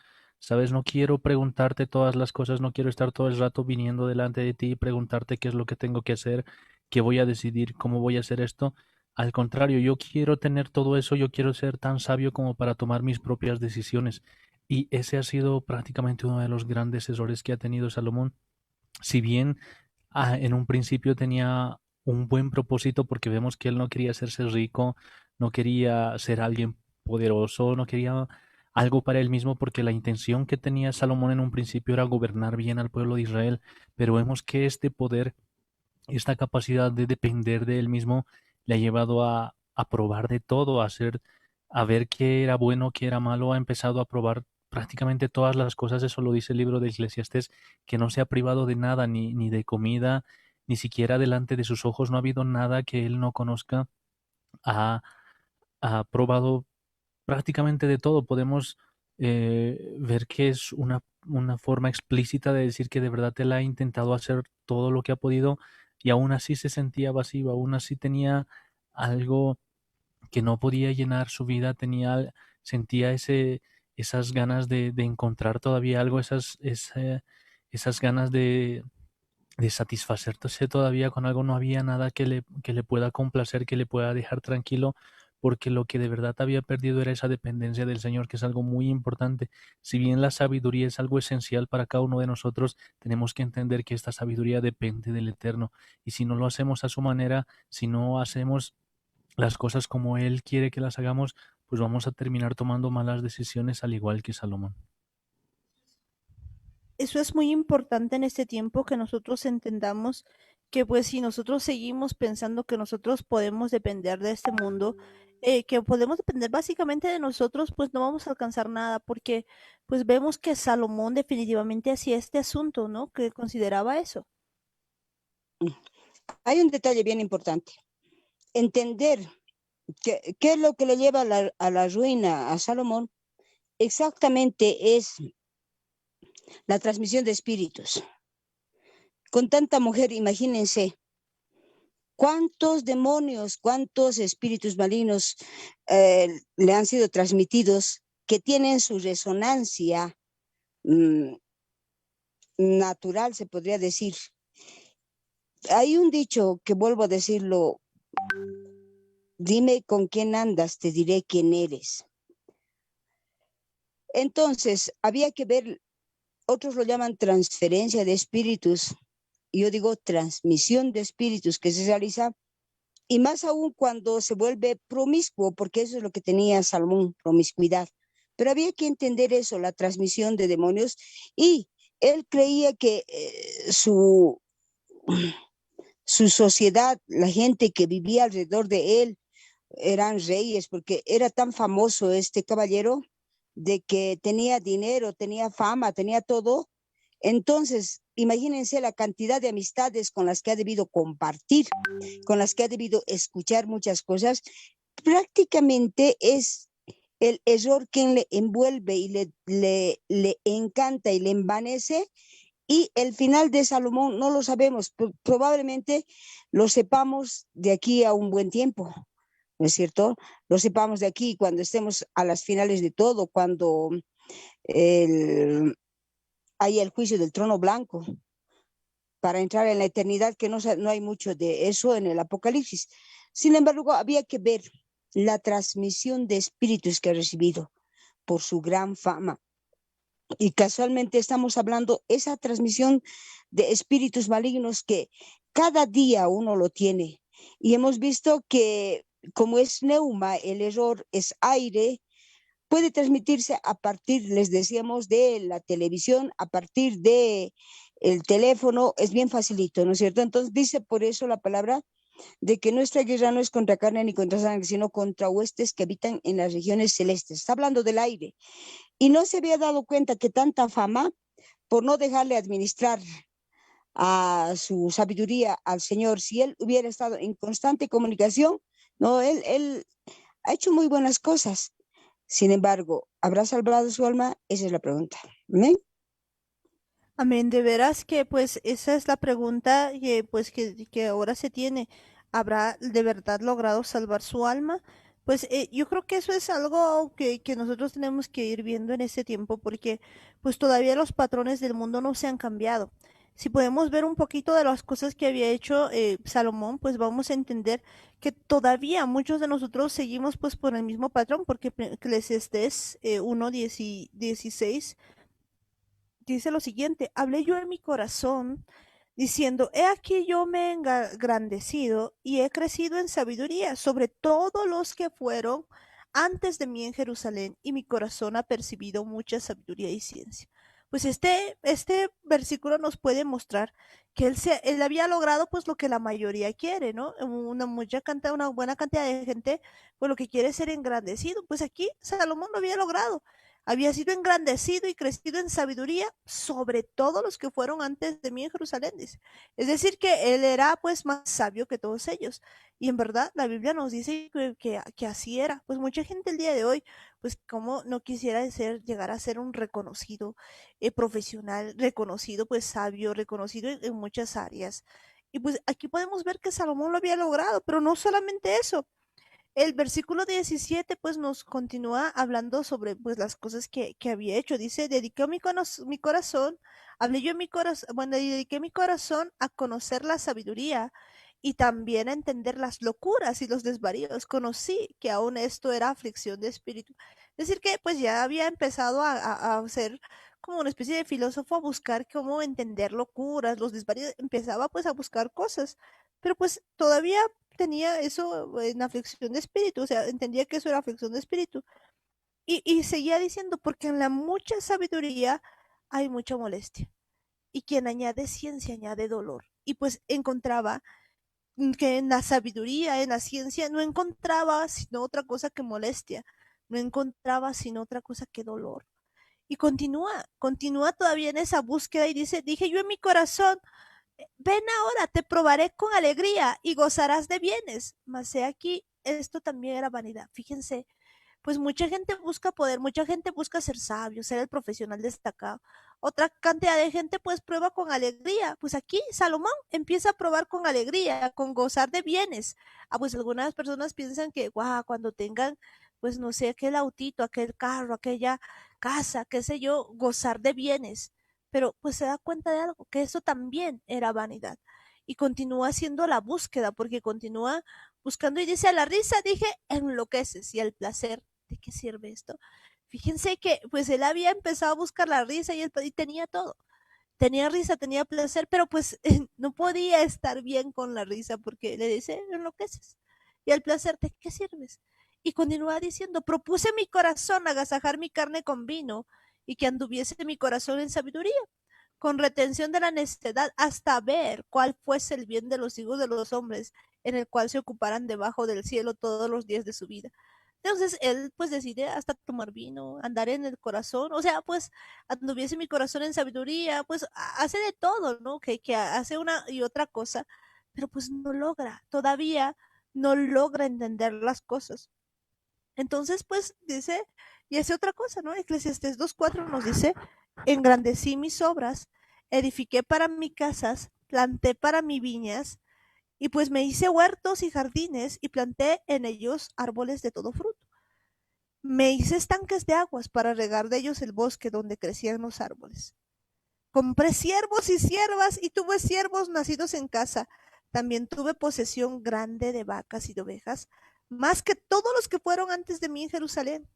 ¿Sabes? No quiero preguntarte todas las cosas, no quiero estar todo el rato viniendo delante de ti y preguntarte qué es lo que tengo que hacer, qué voy a decidir, cómo voy a hacer esto. Al contrario, yo quiero tener todo eso, yo quiero ser tan sabio como para tomar mis propias decisiones. Y ese ha sido prácticamente uno de los grandes errores que ha tenido Salomón. Si bien en un principio tenía un buen propósito porque vemos que él no quería hacerse rico, no quería ser alguien poderoso, no quería algo para él mismo porque la intención que tenía Salomón en un principio era gobernar bien al pueblo de Israel, pero vemos que este poder, esta capacidad de depender de él mismo le ha llevado a probar de todo, a hacer, a ver qué era bueno, qué era malo, ha empezado a probar prácticamente todas las cosas, eso lo dice el libro de Eclesiastés, que no se ha privado de nada, ni de comida, ni siquiera delante de sus ojos no ha habido nada que él no conozca, ha, ha probado prácticamente de todo. Podemos ver que es una forma explícita de decir que de verdad él ha intentado hacer todo lo que ha podido y aún así se sentía vacío, aún así tenía algo que no podía llenar su vida, sentía esas ganas de encontrar todavía algo, esas ganas de satisfacerse todavía con algo, no había nada que le pueda complacer, que le pueda dejar tranquilo, porque lo que de verdad había perdido era esa dependencia del Señor, que es algo muy importante. Si bien la sabiduría es algo esencial para cada uno de nosotros, tenemos que entender que esta sabiduría depende del Eterno. Y si no lo hacemos a su manera, si no hacemos las cosas como Él quiere que las hagamos, pues vamos a terminar tomando malas decisiones al igual que Salomón. Eso es muy importante en este tiempo que nosotros entendamos que pues si nosotros seguimos pensando que nosotros podemos depender de este mundo, que podemos depender básicamente de nosotros, pues no vamos a alcanzar nada, porque pues vemos que Salomón definitivamente hacía este asunto, ¿no? Que consideraba eso. Hay un detalle bien importante. Entender qué es lo que le lleva a la ruina a Salomón. Exactamente es la transmisión de espíritus. Con tanta mujer, imagínense, cuántos demonios, cuántos espíritus malignos le han sido transmitidos que tienen su resonancia mm, natural, se podría decir. Hay un dicho que vuelvo a decirlo, dime con quién andas, te diré quién eres. Entonces, había que ver, otros lo llaman transferencia de espíritus, y yo digo transmisión de espíritus que se realiza, y más aún cuando se vuelve promiscuo, porque eso es lo que tenía Salomón, promiscuidad. Pero había que entender eso, la transmisión de demonios, y él creía que su sociedad, la gente que vivía alrededor de él, eran reyes, porque era tan famoso este caballero de que tenía dinero, tenía fama, tenía todo. Entonces, imagínense la cantidad de amistades con las que ha debido compartir, con las que ha debido escuchar muchas cosas. Prácticamente es el error quien le envuelve y le encanta y le envanece. Y el final de Salomón no lo sabemos, probablemente lo sepamos de aquí a un buen tiempo, ¿no es cierto? Lo sepamos de aquí cuando estemos a las finales de todo, cuando el, hay el juicio del trono blanco para entrar en la eternidad, que no hay mucho de eso en el Apocalipsis. Sin embargo, había que ver la transmisión de espíritus que ha recibido por su gran fama. Y casualmente estamos hablando esa transmisión de espíritus malignos que cada día uno lo tiene. Y hemos visto que como es neuma, el error es aire, puede transmitirse a partir, les decíamos, de la televisión, a partir de el teléfono, es bien facilito, ¿no es cierto? Entonces dice por eso la palabra de que nuestra guerra no es contra carne ni contra sangre, sino contra huestes que habitan en las regiones celestes. Está hablando del aire. Y no se había dado cuenta que tanta fama, por no dejarle administrar a su sabiduría al Señor, si él hubiera estado en constante comunicación, no, él ha hecho muy buenas cosas. Sin embargo, ¿habrá salvado su alma? Esa es la pregunta. ¿Amén? Amén, de veras que pues esa es la pregunta que ahora se tiene. ¿Habrá de verdad logrado salvar su alma? Pues yo creo que eso es algo que nosotros tenemos que ir viendo en este tiempo porque pues todavía los patrones del mundo no se han cambiado. Si podemos ver un poquito de las cosas que había hecho Salomón, pues vamos a entender que todavía muchos de nosotros seguimos pues por el mismo patrón porque Eclesiastés 1:16 dice lo siguiente: hablé yo en mi corazón diciendo, he aquí yo me he engrandecido y he crecido en sabiduría sobre todos los que fueron antes de mí en Jerusalén, y mi corazón ha percibido mucha sabiduría y ciencia. Pues este versículo nos puede mostrar que él había logrado pues lo que la mayoría quiere, ¿no? Una buena cantidad de gente pues lo que quiere es ser engrandecido. Pues aquí Salomón lo había logrado. Había sido engrandecido y crecido en sabiduría sobre todos los que fueron antes de mí en Jerusalén, dice. Es decir, que él era pues más sabio que todos ellos. Y en verdad la Biblia nos dice que así era. Pues mucha gente el día de hoy, pues como no quisiera llegar a ser un reconocido profesional, reconocido pues sabio, reconocido en muchas áreas. Y pues aquí podemos ver que Salomón lo había logrado, pero no solamente eso. El versículo 17 pues nos continúa hablando sobre pues las cosas que había hecho. Dice, dediqué mi corazón, hablé yo en mi corazón, bueno, dediqué mi corazón a conocer la sabiduría y también a entender las locuras y los desvaríos. Conocí que aún esto era aflicción de espíritu. Es decir, que pues ya había empezado a ser como una especie de filósofo, a buscar cómo entender locuras, los desvaríos, empezaba pues a buscar cosas, pero pues todavía tenía eso en aflicción de espíritu, o sea, entendía que eso era aflicción de espíritu. Y seguía diciendo, porque en la mucha sabiduría hay mucha molestia. Y quien añade ciencia añade dolor. Y pues encontraba que en la sabiduría, en la ciencia, no encontraba sino otra cosa que molestia. No encontraba sino otra cosa que dolor. Y continúa todavía en esa búsqueda y dice, dije yo en mi corazón, ven ahora, te probaré con alegría y gozarás de bienes. Mas he aquí, esto también era vanidad. Fíjense, pues mucha gente busca poder, mucha gente busca ser sabio, ser el profesional destacado. Otra cantidad de gente pues prueba con alegría. Pues aquí Salomón empieza a probar con alegría, con gozar de bienes. Pues algunas personas piensan que, guau, cuando tengan, pues no sé, aquel autito, aquel carro, aquella casa, qué sé yo, gozar de bienes. Pero pues se da cuenta de algo, que eso también era vanidad. Y continúa haciendo la búsqueda, porque continúa buscando y dice, a la risa dije, enloqueces, y al placer, ¿de qué sirve esto? Fíjense que pues él había empezado a buscar la risa y tenía todo. Tenía risa, tenía placer, pero pues no podía estar bien con la risa porque le dice, enloqueces. Y al placer, ¿de qué sirves? Y continúa diciendo, propuse mi corazón agasajar mi carne con vino y que anduviese mi corazón en sabiduría, con retención de la necedad, hasta ver cuál fuese el bien de los hijos de los hombres, en el cual se ocuparan debajo del cielo todos los días de su vida. Entonces él pues decide hasta tomar vino, andar en el corazón, o sea, pues anduviese mi corazón en sabiduría, pues hace de todo, ¿no? Que hace una y otra cosa, pero pues no logra, todavía no logra entender las cosas. Entonces pues dice, y hace otra cosa, ¿no? Eclesiastés 2:4 nos dice, engrandecí mis obras, edifiqué para mis casas, planté para mis viñas, y pues me hice huertos y jardines y planté en ellos árboles de todo fruto. Me hice estanques de aguas para regar de ellos el bosque donde crecían los árboles. Compré siervos y siervas y tuve siervos nacidos en casa. También tuve posesión grande de vacas y de ovejas, más que todos los que fueron antes de mí en Jerusalén.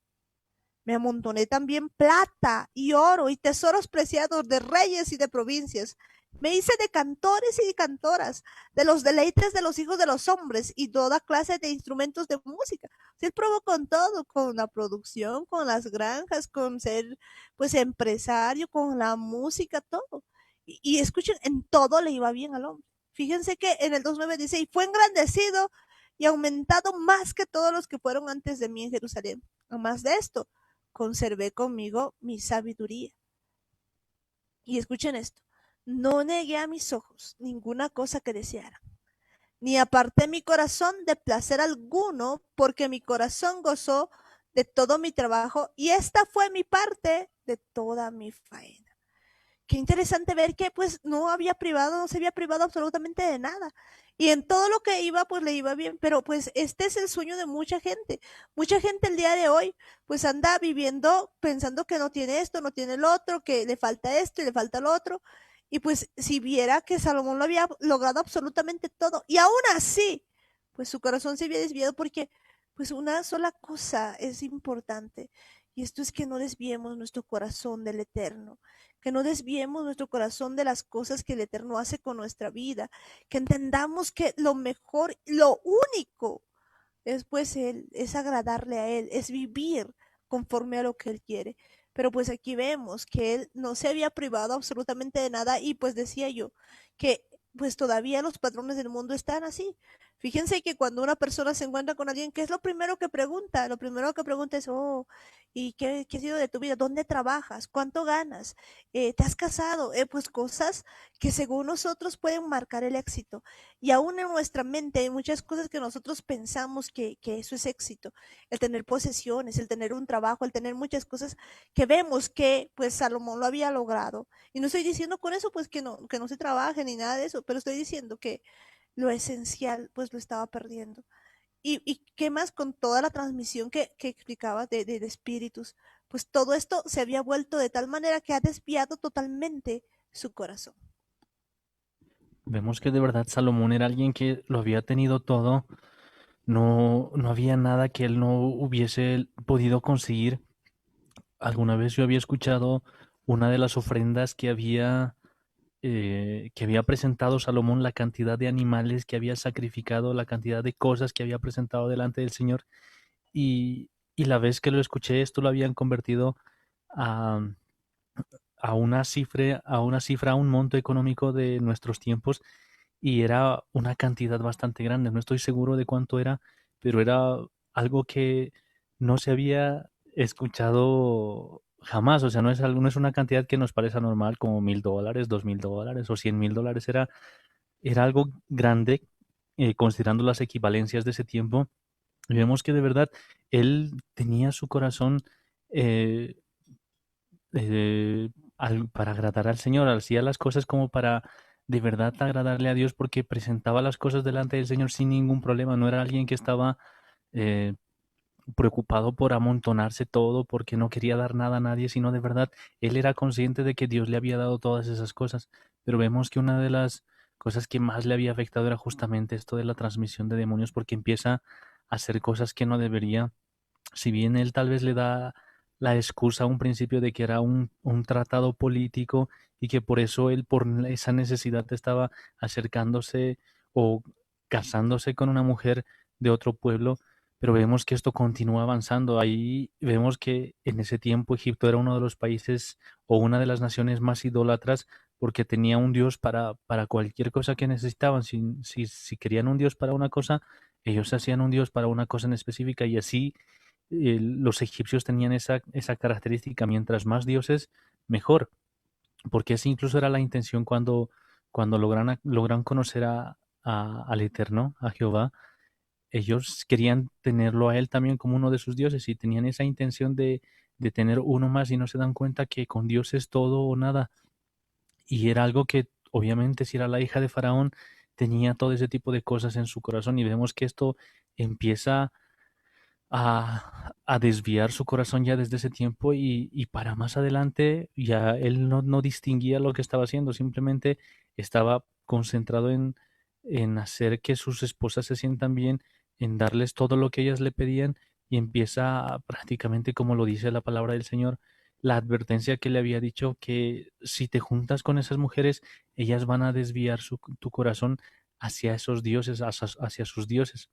Me amontoné también plata y oro y tesoros preciados de reyes y de provincias. Me hice de cantores y de cantoras, de los deleites de los hijos de los hombres y toda clase de instrumentos de música. Sí, él probó con todo, con la producción, con las granjas, con ser pues empresario, con la música, todo. Y escuchen, en todo le iba bien al hombre. Fíjense que en el 2:9 dice, y fue engrandecido y aumentado más que todos los que fueron antes de mí en Jerusalén. Además de esto, conservé conmigo mi sabiduría. Y escuchen esto, no negué a mis ojos ninguna cosa que deseara, ni aparté mi corazón de placer alguno, porque mi corazón gozó de todo mi trabajo y esta fue mi parte de toda mi faena. qué interesante ver que pues no se había privado absolutamente de nada. Y en todo lo que iba, pues le iba bien. Pero pues este es el sueño de mucha gente. Mucha gente el día de hoy, pues anda viviendo pensando que no tiene esto, no tiene el otro, que le falta esto y le falta lo otro. Y pues si viera que Salomón lo había logrado absolutamente todo. Y aún así, pues su corazón se había desviado porque pues una sola cosa es importante. Y esto es que no desviemos nuestro corazón del eterno, que no desviemos nuestro corazón de las cosas que el Eterno hace con nuestra vida, que entendamos que lo mejor, lo único es pues Él, es agradarle a Él, es vivir conforme a lo que Él quiere. Pero pues aquí vemos que Él no se había privado absolutamente de nada y pues decía yo que pues todavía los patrones del mundo están así. Fíjense que cuando una persona se encuentra con alguien, ¿qué es lo primero que pregunta? Lo primero que pregunta es, oh, ¿y qué ha sido de tu vida? ¿Dónde trabajas? ¿Cuánto ganas? ¿Te has casado? Pues cosas que según nosotros pueden marcar el éxito. Y aún en nuestra mente hay muchas cosas que nosotros pensamos que eso es éxito. El tener posesiones, el tener un trabajo, el tener muchas cosas que vemos que pues Salomón lo había logrado. Y no estoy diciendo con eso pues que no se trabaje ni nada de eso, pero estoy diciendo que lo esencial pues lo estaba perdiendo. Y qué más con toda la transmisión que explicaba de espíritus, pues todo esto se había vuelto de tal manera que ha desviado totalmente su corazón. Vemos que de verdad Salomón era alguien que lo había tenido todo, no había nada que él no hubiese podido conseguir. Alguna vez yo había escuchado una de las ofrendas que había presentado Salomón, la cantidad de animales que había sacrificado, la cantidad de cosas que había presentado delante del Señor. Y la vez que lo escuché, esto lo habían convertido a, a un monto económico de nuestros tiempos, y era una cantidad bastante grande. No estoy seguro de cuánto era, pero era algo que no se había escuchado jamás. O sea, no es una cantidad que nos parezca normal como $1,000, $2,000 o $100,000. Era algo grande, considerando las equivalencias de ese tiempo. Y vemos que de verdad él tenía su corazón eh, para agradar al Señor, hacía las cosas como para de verdad agradarle a Dios, porque presentaba las cosas delante del Señor sin ningún problema. No era alguien que estaba eh, preocupado por amontonarse todo, porque no quería dar nada a nadie, sino de verdad él era consciente de que Dios le había dado todas esas cosas. Pero vemos que una de las cosas que más le había afectado era justamente esto de la transmisión de demonios, porque empieza a hacer cosas que no debería. Si bien él tal vez le da la excusa a un principio de que era un tratado político y que por eso él, por esa necesidad, estaba acercándose o casándose con una mujer de otro pueblo, pero vemos que esto continúa avanzando. Ahí vemos que en ese tiempo Egipto era uno de los países o una de las naciones más idólatras, porque tenía un dios para cualquier cosa que necesitaban. Si querían un dios para una cosa, ellos hacían un dios para una cosa en específica, y así los egipcios tenían esa característica: mientras más dioses, mejor, porque esa incluso era la intención cuando logran conocer al Eterno, a Jehová. Ellos querían tenerlo a él también como uno de sus dioses, y tenían esa intención de tener uno más, y no se dan cuenta que con Dios es todo o nada. Y era algo que, obviamente, si era la hija de Faraón, tenía todo ese tipo de cosas en su corazón, y vemos que esto empieza a desviar su corazón ya desde ese tiempo, y para más adelante ya él no distinguía lo que estaba haciendo, simplemente estaba concentrado en hacer que sus esposas se sientan bien, en darles todo lo que ellas le pedían, y empieza prácticamente, como lo dice la palabra del Señor, la advertencia que le había dicho, que si te juntas con esas mujeres, ellas van a desviar tu corazón hacia esos dioses, hacia sus dioses.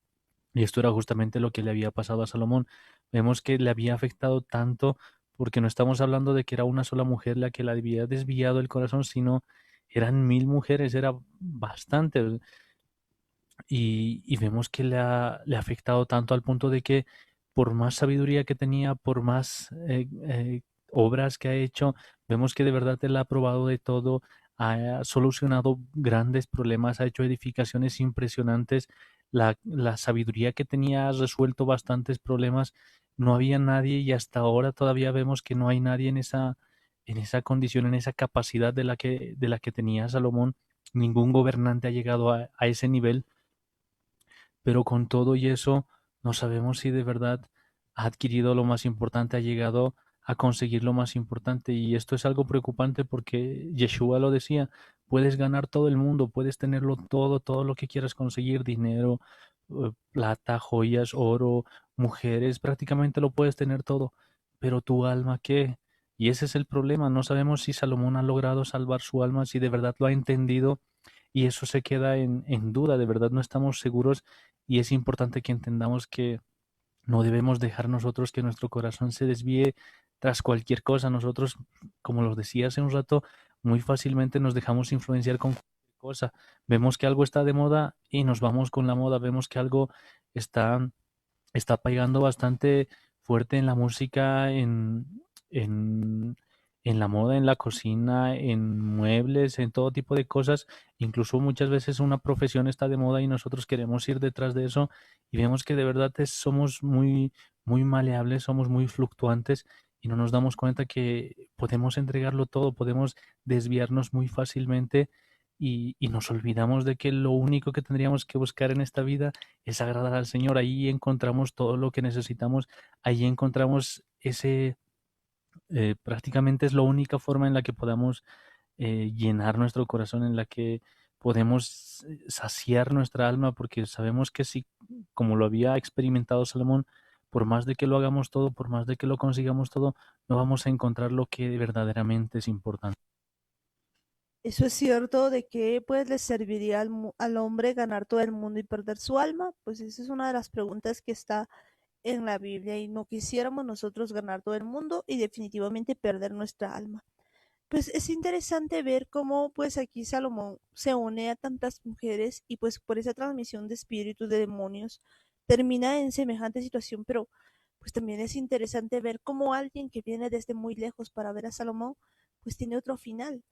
Y esto era justamente lo que le había pasado a Salomón. Vemos que le había afectado tanto, porque no estamos hablando de que era una sola mujer la que le había desviado el corazón, sino eran 1,000 mujeres, era bastante. Y vemos que le ha afectado tanto al punto de que, por más sabiduría que tenía, por más obras que ha hecho, vemos que de verdad él ha probado de todo, ha solucionado grandes problemas, ha hecho edificaciones impresionantes. La sabiduría que tenía ha resuelto bastantes problemas. No había nadie, y hasta ahora todavía vemos que no hay nadie en esa condición, en esa capacidad de la que tenía Salomón. Ningún gobernante ha llegado a ese nivel, pero con todo y eso no sabemos si de verdad ha adquirido lo más importante, ha llegado a conseguir lo más importante. Y esto es algo preocupante porque Yeshua lo decía: puedes ganar todo el mundo, puedes tenerlo todo, todo lo que quieras conseguir, dinero, plata, joyas, oro, mujeres, prácticamente lo puedes tener todo, pero tu alma, ¿qué? Y ese es el problema. No sabemos si Salomón ha logrado salvar su alma, si de verdad lo ha entendido, y eso se queda en duda. De verdad no estamos seguros, y es importante que entendamos que no debemos dejar nosotros que nuestro corazón se desvíe tras cualquier cosa. Nosotros, como los decía hace un rato, muy fácilmente nos dejamos influenciar con cualquier cosa. Vemos que algo está de moda y nos vamos con la moda. Vemos que algo está, está pegando bastante fuerte en la música, en, en la moda, en la cocina, en muebles, en todo tipo de cosas. Incluso muchas veces una profesión está de moda y nosotros queremos ir detrás de eso, y vemos que de verdad somos muy, muy maleables, somos muy fluctuantes, y no nos damos cuenta que podemos entregarlo todo, podemos desviarnos muy fácilmente, y nos olvidamos de que lo único que tendríamos que buscar en esta vida es agradar al Señor. Ahí encontramos todo lo que necesitamos, ahí encontramos ese, prácticamente es la única forma en la que podamos llenar nuestro corazón, en la que podemos saciar nuestra alma, porque sabemos que si, como lo había experimentado Salomón, por más de que lo hagamos todo, por más de que lo consigamos todo, no vamos a encontrar lo que verdaderamente es importante. Eso es cierto de que pues le serviría al hombre ganar todo el mundo y perder su alma. Pues esa es una de las preguntas que está en la Biblia, y no quisiéramos nosotros ganar todo el mundo y definitivamente perder nuestra alma. Pues es interesante ver cómo pues aquí Salomón se une a tantas mujeres, y pues por esa transmisión de espíritus de demonios termina en semejante situación. Pero pues también es interesante ver cómo alguien que viene desde muy lejos para ver a Salomón pues tiene otro final.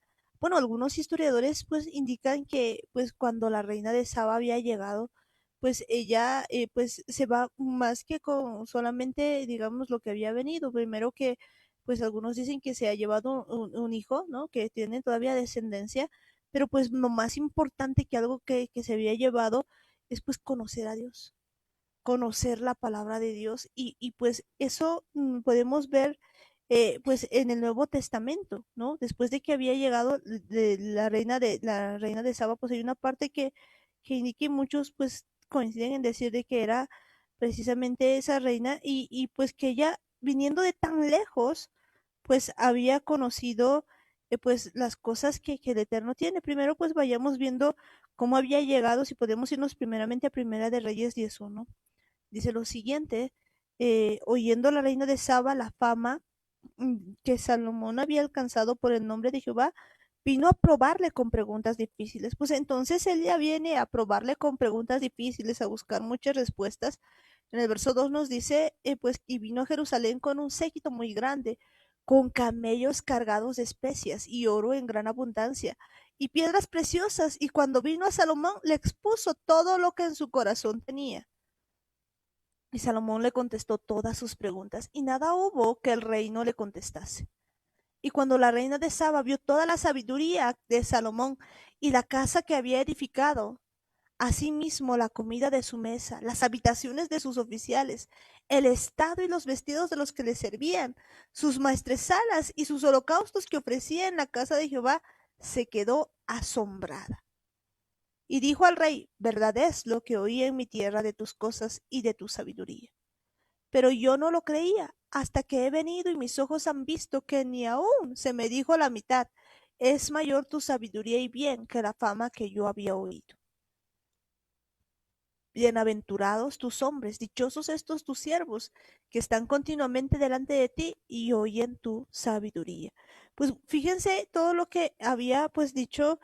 Bueno, algunos historiadores pues indican que pues cuando la reina de Saba había llegado, pues ella pues se va más que con solamente digamos lo que había venido. Primero que pues algunos dicen que se ha llevado un hijo, ¿no? Que tiene todavía descendencia, pero pues lo más importante que algo que se había llevado es pues conocer a Dios, conocer la palabra de Dios, y pues eso podemos ver pues en el Nuevo Testamento, ¿no? Después de que había llegado de la reina de Saba, pues hay una parte que indica, y muchos pues coinciden en decir de que era precisamente esa reina, y pues que ella viniendo de tan lejos pues había conocido pues las cosas que el Eterno tiene. Primero pues vayamos viendo cómo había llegado, si podemos irnos primeramente a Primera de Reyes 10:1. Dice lo siguiente: oyendo la reina de Saba la fama que Salomón había alcanzado por el nombre de Jehová, vino a probarle con preguntas difíciles. Pues entonces él ya viene a probarle con preguntas difíciles, a buscar muchas respuestas. En el verso 2 nos dice, pues, y vino a Jerusalén con un séquito muy grande, con camellos cargados de especias y oro en gran abundancia, y piedras preciosas, y cuando vino a Salomón le expuso todo lo que en su corazón tenía. Y Salomón le contestó todas sus preguntas, y nada hubo que el rey no le contestase. Y cuando la reina de Saba vio toda la sabiduría de Salomón y la casa que había edificado, asimismo la comida de su mesa, las habitaciones de sus oficiales, el estado y los vestidos de los que le servían, sus maestresalas y sus holocaustos que ofrecía en la casa de Jehová, se quedó asombrada. Y dijo al rey: verdad es lo que oí en mi tierra de tus cosas y de tu sabiduría. Pero yo no lo creía hasta que he venido y mis ojos han visto que ni aún se me dijo la mitad. Es mayor tu sabiduría y bien que la fama que yo había oído. Bienaventurados tus hombres, dichosos estos tus siervos, que están continuamente delante de ti y oyen tu sabiduría. Pues fíjense todo lo que había pues dicho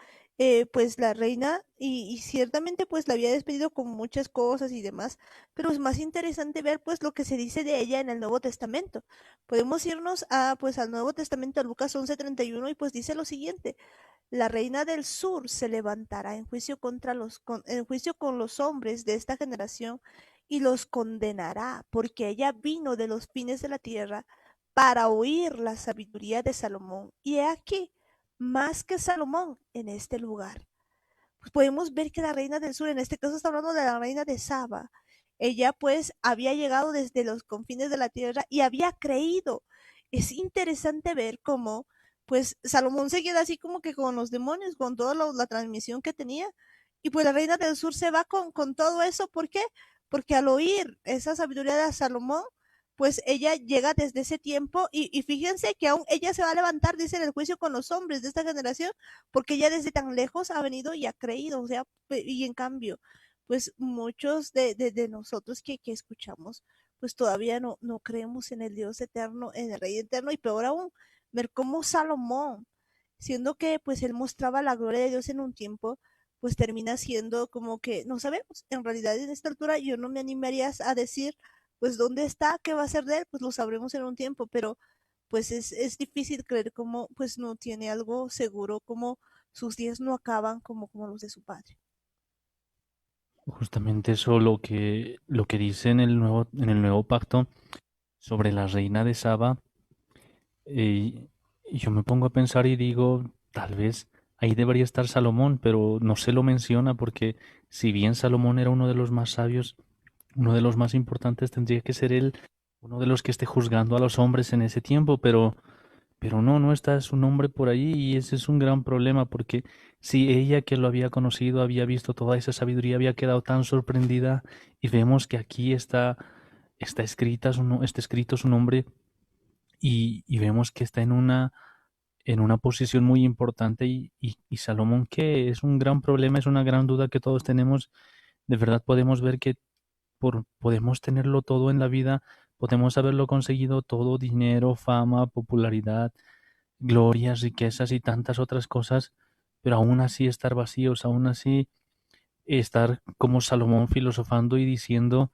pues la reina, y ciertamente pues la había despedido con muchas cosas y demás, pero es más interesante ver pues lo que se dice de ella en el Nuevo Testamento. Podemos irnos a pues al Nuevo Testamento, a Lucas 11:31, y pues dice lo siguiente: la reina del sur se levantará en juicio en juicio con los hombres de esta generación y los condenará, porque ella vino de los fines de la tierra para oír la sabiduría de Salomón. Y he aquí, más que Salomón en este lugar. Pues podemos ver que la reina del sur, en este caso está hablando de la reina de Saba, ella pues había llegado desde los confines de la tierra y había creído. Es interesante ver cómo pues Salomón se queda así como que con los demonios, con toda la transmisión que tenía, y pues la reina del sur se va con todo eso. ¿Por qué? Porque al oír esa sabiduría de Salomón, pues ella llega desde ese tiempo y fíjense que aún ella se va a levantar, dice, en el juicio con los hombres de esta generación, porque ella desde tan lejos ha venido y ha creído, o sea, y en cambio, pues muchos de nosotros que escuchamos, pues todavía no creemos en el Dios eterno, en el Rey eterno, y peor aún, ver cómo Salomón, siendo que pues él mostraba la gloria de Dios en un tiempo, pues termina siendo como que no sabemos. En realidad en esta altura yo no me animaría a decir pues dónde está, qué va a ser de él, pues lo sabremos en un tiempo, pero pues es difícil creer cómo pues no tiene algo seguro, como sus días no acaban como los de su padre. Justamente eso lo que dice en el nuevo pacto sobre la reina de Saba, y yo me pongo a pensar y digo, tal vez ahí debería estar Salomón, pero no se lo menciona porque si bien Salomón era uno de los más sabios, uno de los más importantes, tendría que ser él uno de los que esté juzgando a los hombres en ese tiempo, pero no está su nombre por ahí y ese es un gran problema porque si ella que lo había conocido, había visto toda esa sabiduría, había quedado tan sorprendida y vemos que aquí está escrito su nombre y vemos que está en una posición muy importante y Salomón que es un gran problema, es una gran duda que todos tenemos. De verdad podemos ver que podemos tenerlo todo en la vida, podemos haberlo conseguido todo, dinero, fama, popularidad, glorias, riquezas y tantas otras cosas, pero aún así estar vacíos, aún así estar como Salomón filosofando y diciendo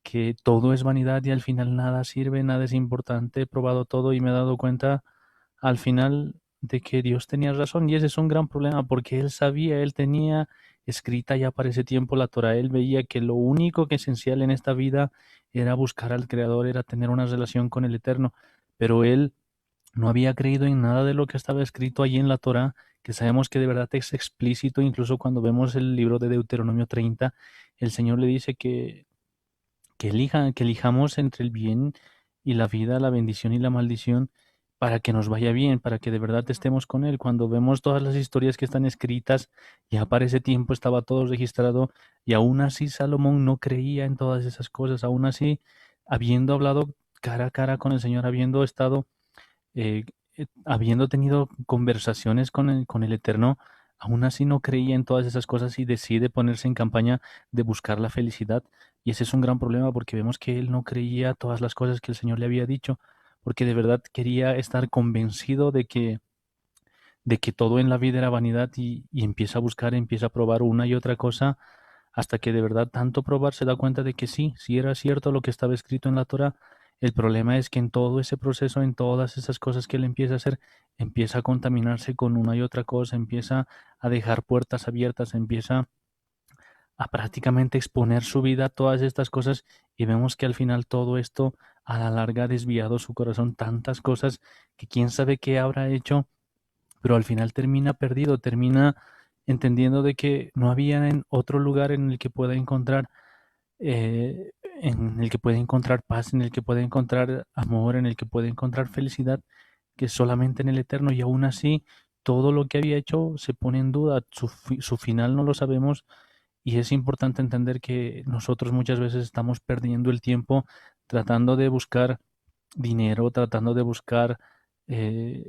que todo es vanidad y al final nada sirve, nada es importante, he probado todo y me he dado cuenta al final de que Dios tenía razón y ese es un gran problema porque él sabía, él tenía escrita ya para ese tiempo la Torah, él veía que lo único que esencial en esta vida era buscar al Creador, era tener una relación con el Eterno, pero él no había creído en nada de lo que estaba escrito allí en la Torah, que sabemos que de verdad es explícito, incluso cuando vemos el libro de Deuteronomio 30, el Señor le dice que elijamos entre el bien y la vida, la bendición y la maldición, para que nos vaya bien, para que de verdad estemos con Él. Cuando vemos todas las historias que están escritas, ya para ese tiempo estaba todo registrado, y aún así Salomón no creía en todas esas cosas, aún así, habiendo hablado cara a cara con el Señor, eh, habiendo tenido conversaciones con el Eterno, aún así no creía en todas esas cosas y decide ponerse en campaña de buscar la felicidad. Y ese es un gran problema porque vemos que él no creía todas las cosas que el Señor le había dicho, porque de verdad quería estar convencido de que todo en la vida era vanidad y empieza a buscar, empieza a probar una y otra cosa hasta que de verdad tanto probar se da cuenta de que sí, sí era cierto lo que estaba escrito en la Torah. El problema es que en todo ese proceso, en todas esas cosas que él empieza a hacer, empieza a contaminarse con una y otra cosa, empieza a dejar puertas abiertas, empieza a prácticamente exponer su vida a todas estas cosas y vemos que al final todo esto a la larga ha desviado su corazón tantas cosas que quién sabe qué habrá hecho, pero al final termina perdido, termina entendiendo de que no había en otro lugar en el que pueda encontrar en el que puede encontrar paz, en el que puede encontrar amor, en el que puede encontrar felicidad, que solamente en el eterno. Y aún así, todo lo que había hecho se pone en duda, su final no lo sabemos. Y es importante entender que nosotros muchas veces estamos perdiendo el tiempo tratando de buscar dinero, tratando de buscar eh,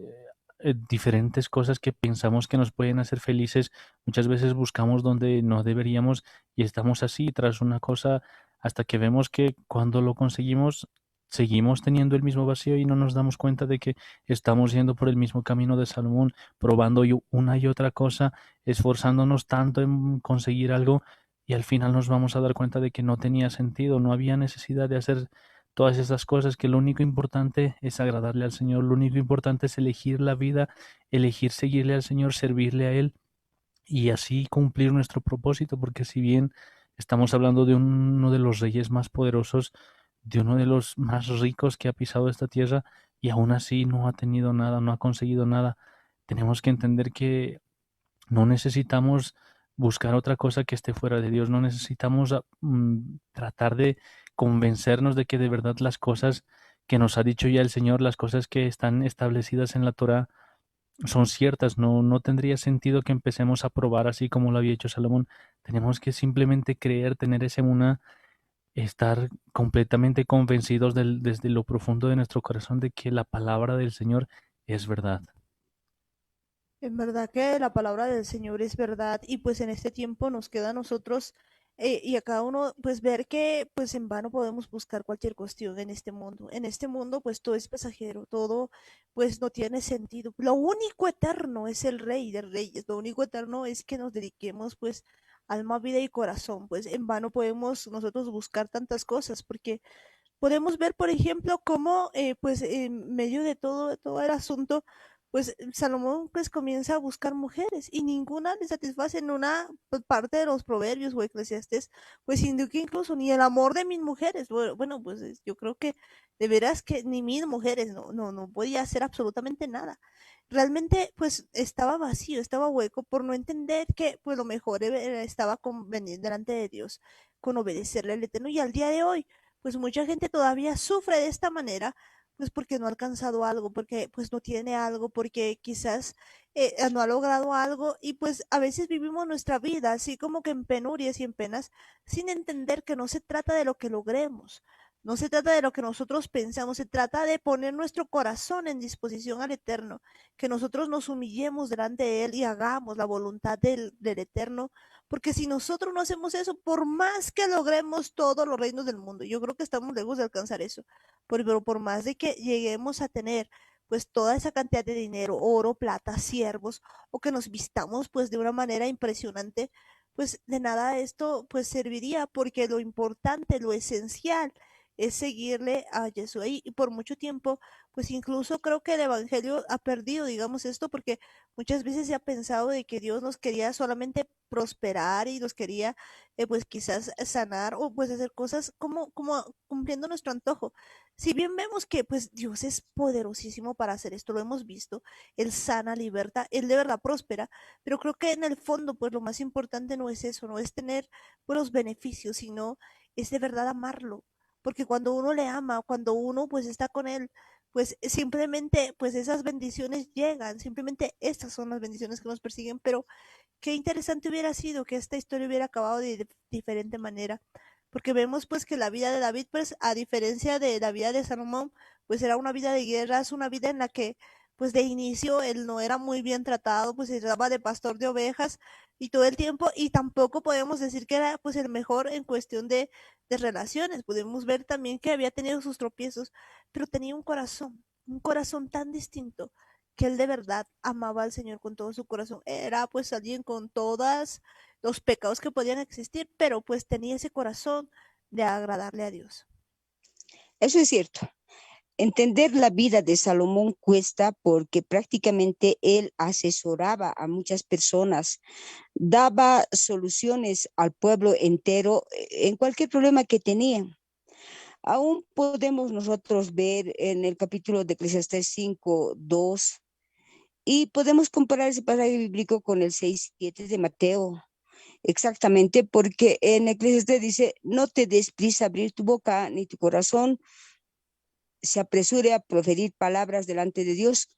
diferentes cosas que pensamos que nos pueden hacer felices. Muchas veces buscamos donde no deberíamos y estamos así tras una cosa hasta que vemos que cuando lo conseguimos seguimos teniendo el mismo vacío y no nos damos cuenta de que estamos yendo por el mismo camino de Salomón, probando una y otra cosa, esforzándonos tanto en conseguir algo y al final nos vamos a dar cuenta de que no tenía sentido, no había necesidad de hacer todas esas cosas, que lo único importante es agradarle al Señor, lo único importante es elegir la vida, elegir seguirle al Señor, servirle a Él y así cumplir nuestro propósito, porque si bien estamos hablando de uno de los reyes más poderosos, de uno de los más ricos que ha pisado esta tierra, y aún así no ha tenido nada, no ha conseguido nada. Tenemos que entender que no necesitamos buscar otra cosa que esté fuera de Dios, no necesitamos tratar de convencernos de que de verdad las cosas que nos ha dicho ya el Señor, las cosas que están establecidas en la Torá, son ciertas. No, no tendría sentido que empecemos a probar así como lo había hecho Salomón. Tenemos que simplemente creer, tener esa emuná, estar completamente convencidos desde lo profundo de nuestro corazón de que la palabra del Señor es verdad. En verdad que la palabra del Señor es verdad y pues en este tiempo nos queda a nosotros y a cada uno pues ver que pues en vano podemos buscar cualquier cuestión en este mundo. En este mundo pues todo es pasajero, todo pues no tiene sentido. Lo único eterno es el Rey de Reyes, lo único eterno es que nos dediquemos pues alma, vida y corazón. Pues en vano podemos nosotros buscar tantas cosas porque podemos ver, por ejemplo, cómo, pues, en medio de todo el asunto, pues Salomón pues comienza a buscar mujeres y ninguna le satisface en una pues, parte de los proverbios o eclesiastes, pues indica incluso ni el amor de mil mujeres. Bueno, pues yo creo que de veras que ni mil mujeres, no podía hacer absolutamente nada. Realmente pues estaba vacío, estaba hueco por no entender que pues lo mejor estaba con venir delante de Dios, con obedecerle al Eterno y al día de hoy pues mucha gente todavía sufre de esta manera, pues porque no ha alcanzado algo, porque pues no tiene algo, porque quizás no ha logrado algo y pues a veces vivimos nuestra vida así como que en penurias y en penas, sin entender que no se trata de lo que logremos. No se trata de lo que nosotros pensamos, se trata de poner nuestro corazón en disposición al Eterno, que nosotros nos humillemos delante de Él y hagamos la voluntad del Eterno, porque si nosotros no hacemos eso, por más que logremos todos los reinos del mundo, yo creo que estamos lejos de alcanzar eso, pero por más de que lleguemos a tener pues toda esa cantidad de dinero, oro, plata, siervos, o que nos vistamos pues de una manera impresionante, pues de nada esto pues serviría, porque lo importante, lo esencial es seguirle a Jesús. Y por mucho tiempo, pues incluso creo que el Evangelio ha perdido, digamos esto, porque muchas veces se ha pensado de que Dios nos quería solamente prosperar y nos quería pues quizás sanar o pues hacer cosas como cumpliendo nuestro antojo. Si bien vemos que pues Dios es poderosísimo para hacer esto, lo hemos visto, Él sana, liberta, Él de verdad prospera, pero creo que en el fondo pues lo más importante no es eso, no es tener pues, los beneficios, sino es de verdad amarlo. Porque cuando uno le ama, cuando uno pues está con él, pues simplemente pues esas bendiciones llegan, simplemente estas son las bendiciones que nos persiguen, pero qué interesante hubiera sido que esta historia hubiera acabado de diferente manera, porque vemos pues que la vida de David, pues a diferencia de la vida de Salomón, pues era una vida de guerras, una vida en la que pues de inicio él no era muy bien tratado, pues se trataba de pastor de ovejas y todo el tiempo, y tampoco podemos decir que era pues el mejor en cuestión de relaciones, podemos ver también que había tenido sus tropiezos, pero tenía un corazón tan distinto que él de verdad amaba al Señor con todo su corazón. Era pues alguien con todos los pecados que podían existir, pero pues tenía ese corazón de agradarle a Dios. Eso es cierto. Entender la vida de Salomón cuesta porque prácticamente él asesoraba a muchas personas, daba soluciones al pueblo entero en cualquier problema que tenían. Aún podemos nosotros ver en el capítulo de Eclesiastés 5:2 y podemos comparar ese pasaje bíblico con el 6:7 de Mateo. Exactamente, porque en Eclesiastés dice, no te des prisa a abrir tu boca ni tu corazón se apresure a proferir palabras delante de Dios,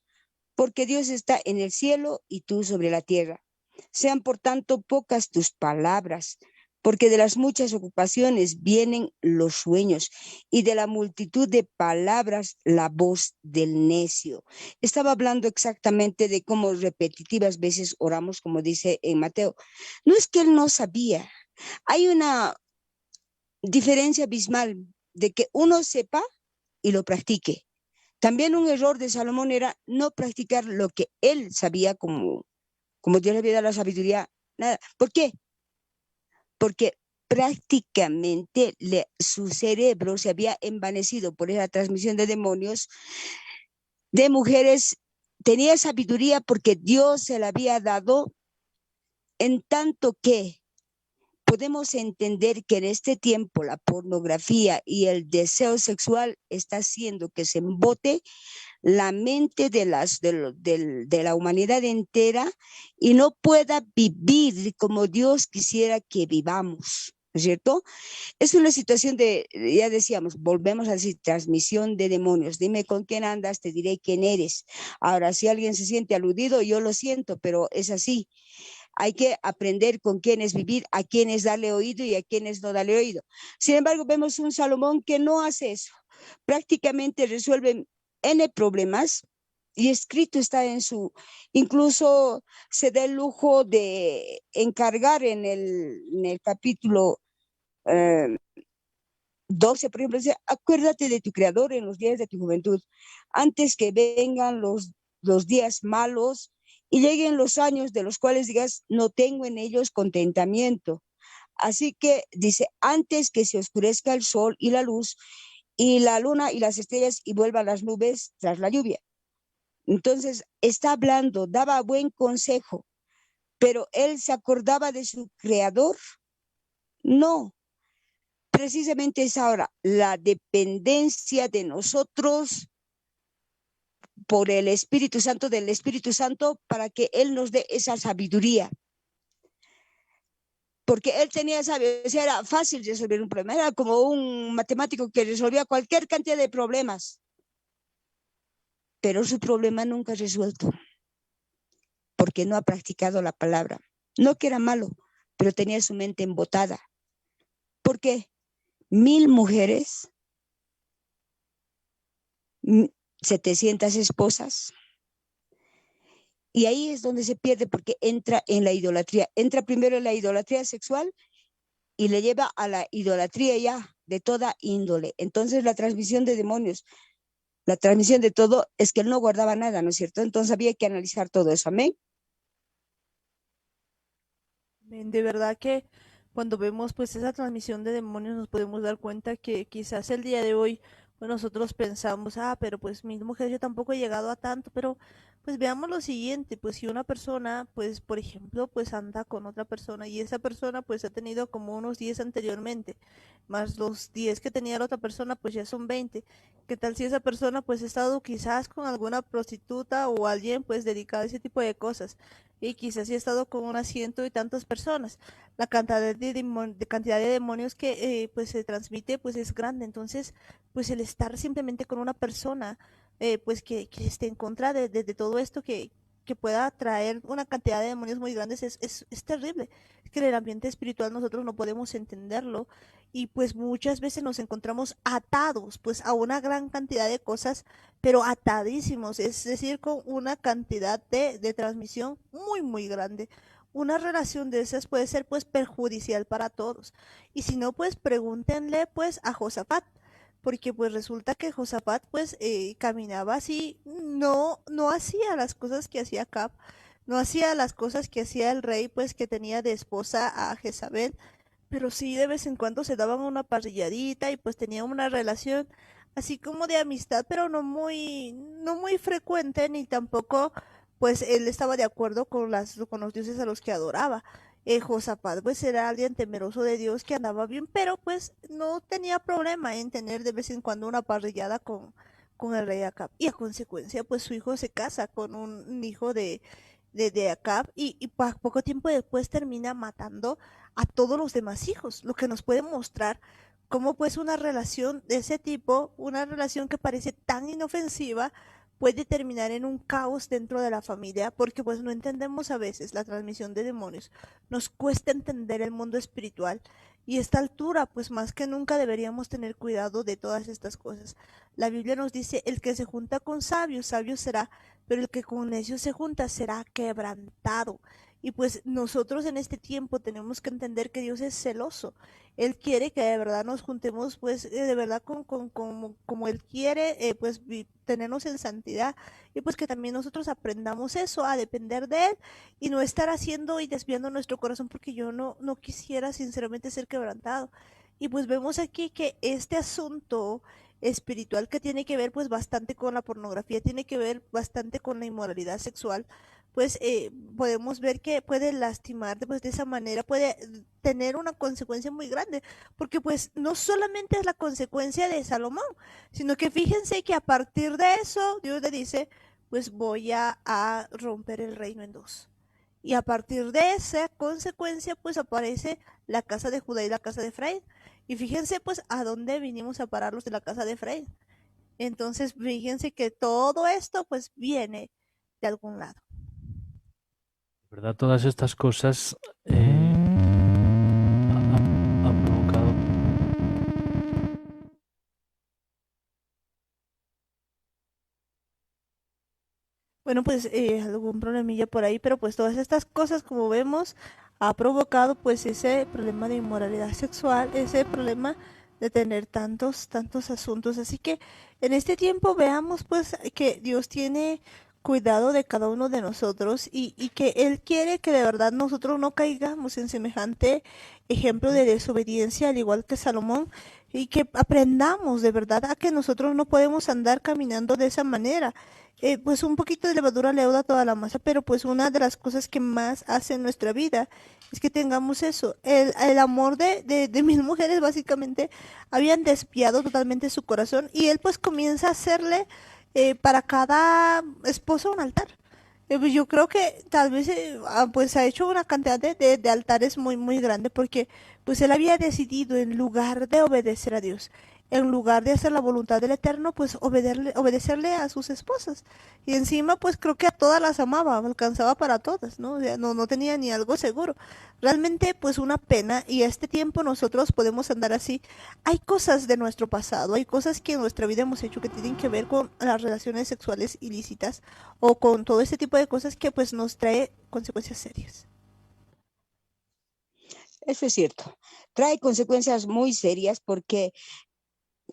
porque Dios está en el cielo y tú sobre la tierra. Sean por tanto pocas tus palabras, porque de las muchas ocupaciones vienen los sueños y de la multitud de palabras la voz del necio. Estaba hablando exactamente de cómo repetitivas veces oramos, como dice en Mateo. No es que él no sabía, hay una diferencia abismal de que uno sepa y lo practique. También un error de Salomón era no practicar lo que él sabía como Dios le había dado la sabiduría. Nada. ¿Por qué? Porque prácticamente su cerebro se había envanecido por esa transmisión de demonios, de mujeres. Tenía sabiduría porque Dios se la había dado en tanto que podemos entender que en este tiempo la pornografía y el deseo sexual está haciendo que se embote la mente de la humanidad entera y no pueda vivir como Dios quisiera que vivamos, ¿no es cierto? Es una situación de, ya decíamos, volvemos a decir, transmisión de demonios. Dime con quién andas, te diré quién eres. Ahora, si alguien se siente aludido, yo lo siento, pero es así. Hay que aprender con quiénes vivir, a quiénes darle oído y a quiénes no darle oído. Sin embargo, vemos un Salomón que no hace eso. Prácticamente resuelve N problemas y escrito está incluso se da el lujo de encargar en el capítulo 12, por ejemplo, dice, acuérdate de tu creador en los días de tu juventud, antes que vengan los días malos y lleguen los años de los cuales digas, no tengo en ellos contentamiento. Así que dice, antes que se oscurezca el sol y la luz, y la luna y las estrellas, y vuelvan las nubes tras la lluvia. Entonces, está hablando, daba buen consejo, pero él se acordaba de su creador. No, precisamente es ahora la dependencia de nosotros por el Espíritu Santo, del Espíritu Santo, para que Él nos dé esa sabiduría. Porque Él tenía sabiduría, era fácil resolver un problema, era como un matemático que resolvía cualquier cantidad de problemas, pero su problema nunca resuelto, porque no ha practicado la palabra. No que era malo, pero tenía su mente embotada. ¿Por qué? 1000 mujeres, 700 esposas. Y ahí es donde se pierde porque entra en la idolatría. Entra primero en la idolatría sexual y le lleva a la idolatría ya de toda índole. Entonces la transmisión de demonios, la transmisión de todo es que él no guardaba nada, ¿no es cierto? Entonces había que analizar todo eso. Amén. De verdad que cuando vemos pues esa transmisión de demonios nos podemos dar cuenta que quizás el día de hoy pues nosotros pensamos, pero pues mi mujer yo tampoco he llegado a tanto, pero pues veamos lo siguiente, pues si una persona pues por ejemplo pues anda con otra persona y esa persona pues ha tenido como unos 10 anteriormente, más los 10 que tenía la otra persona pues ya son 20. ¿Qué tal si esa persona pues ha estado quizás con alguna prostituta o alguien pues dedicado a ese tipo de cosas? Y quizás sí ha estado con unas ciento y tantas personas. La cantidad de demonios que pues se transmite pues es grande. Entonces, pues el estar simplemente con una persona pues que esté en contra de todo esto que pueda traer una cantidad de demonios muy grandes es terrible. Es que en el ambiente espiritual nosotros no podemos entenderlo y pues muchas veces nos encontramos atados pues a una gran cantidad de cosas pero atadísimos, es decir, con una cantidad de transmisión muy, muy grande. Una relación de esas puede ser pues perjudicial para todos. Y si no, pues pregúntenle pues a Josafat, porque pues resulta que Josafat pues caminaba así, no hacía las cosas que hacía Acab, no hacía las cosas que hacía el rey pues que tenía de esposa a Jezabel, pero sí de vez en cuando se daban una parrilladita y pues tenían una relación así como de amistad, pero no muy frecuente, ni tampoco pues él estaba de acuerdo con los dioses a los que adoraba. Josafat pues era alguien temeroso de Dios que andaba bien, pero pues no tenía problema en tener de vez en cuando una parrillada con el rey Acab. Y a consecuencia pues su hijo se casa con un hijo de Acab y poco tiempo después termina matando a todos los demás hijos, lo que nos puede mostrar cómo pues una relación de ese tipo, una relación que parece tan inofensiva, puede terminar en un caos dentro de la familia, porque pues no entendemos a veces la transmisión de demonios, nos cuesta entender el mundo espiritual y a esta altura pues más que nunca deberíamos tener cuidado de todas estas cosas. La Biblia nos dice, el que se junta con sabios, sabio será, pero el que con necios se junta será quebrantado. Y pues nosotros en este tiempo tenemos que entender que Dios es celoso. Él quiere que de verdad nos juntemos, pues de verdad como Él quiere, pues tenernos en santidad. Y pues que también nosotros aprendamos eso, a depender de Él y no estar haciendo y desviando nuestro corazón, porque yo no quisiera sinceramente ser quebrantado. Y pues vemos aquí que este asunto espiritual que tiene que ver pues bastante con la pornografía, tiene que ver bastante con la inmoralidad sexual, pues podemos ver que puede lastimarte, pues de esa manera puede tener una consecuencia muy grande, porque pues no solamente es la consecuencia de Salomón, sino que fíjense que a partir de eso Dios le dice, pues voy a romper el reino en dos. Y a partir de esa consecuencia, pues aparece la casa de Judá y la casa de Efraín. Y fíjense, pues, a dónde vinimos a parar los de la casa de Efraín. Entonces, fíjense que todo esto, pues, viene de algún lado. ¿Verdad? Todas estas cosas han provocado. Bueno, pues, algún problemilla por ahí, pero pues todas estas cosas, como vemos, ha provocado, pues, ese problema de inmoralidad sexual, ese problema de tener tantos asuntos. Así que en este tiempo veamos, pues, que Dios tiene cuidado de cada uno de nosotros y que Él quiere que de verdad nosotros no caigamos en semejante ejemplo de desobediencia, al igual que Salomón, y que aprendamos de verdad a que nosotros no podemos andar caminando de esa manera. Pues un poquito de levadura leuda toda la masa, pero pues una de las cosas que más hace en nuestra vida es que tengamos eso. El amor de mis mujeres básicamente habían despiado totalmente su corazón y él pues comienza a hacerle para cada esposo un altar. Pues yo creo que tal vez pues ha hecho una cantidad de altares muy grande porque pues él había decidido en lugar de obedecer a Dios, en lugar de hacer la voluntad del Eterno, pues obedecerle a sus esposas. Y encima pues creo que a todas las amaba, alcanzaba para todas, ¿no? O sea, no tenía ni algo seguro. Realmente pues una pena y a este tiempo nosotros podemos andar así. Hay cosas de nuestro pasado, hay cosas que en nuestra vida hemos hecho que tienen que ver con las relaciones sexuales ilícitas o con todo este tipo de cosas que pues nos trae consecuencias serias. Eso es cierto. Trae consecuencias muy serias porque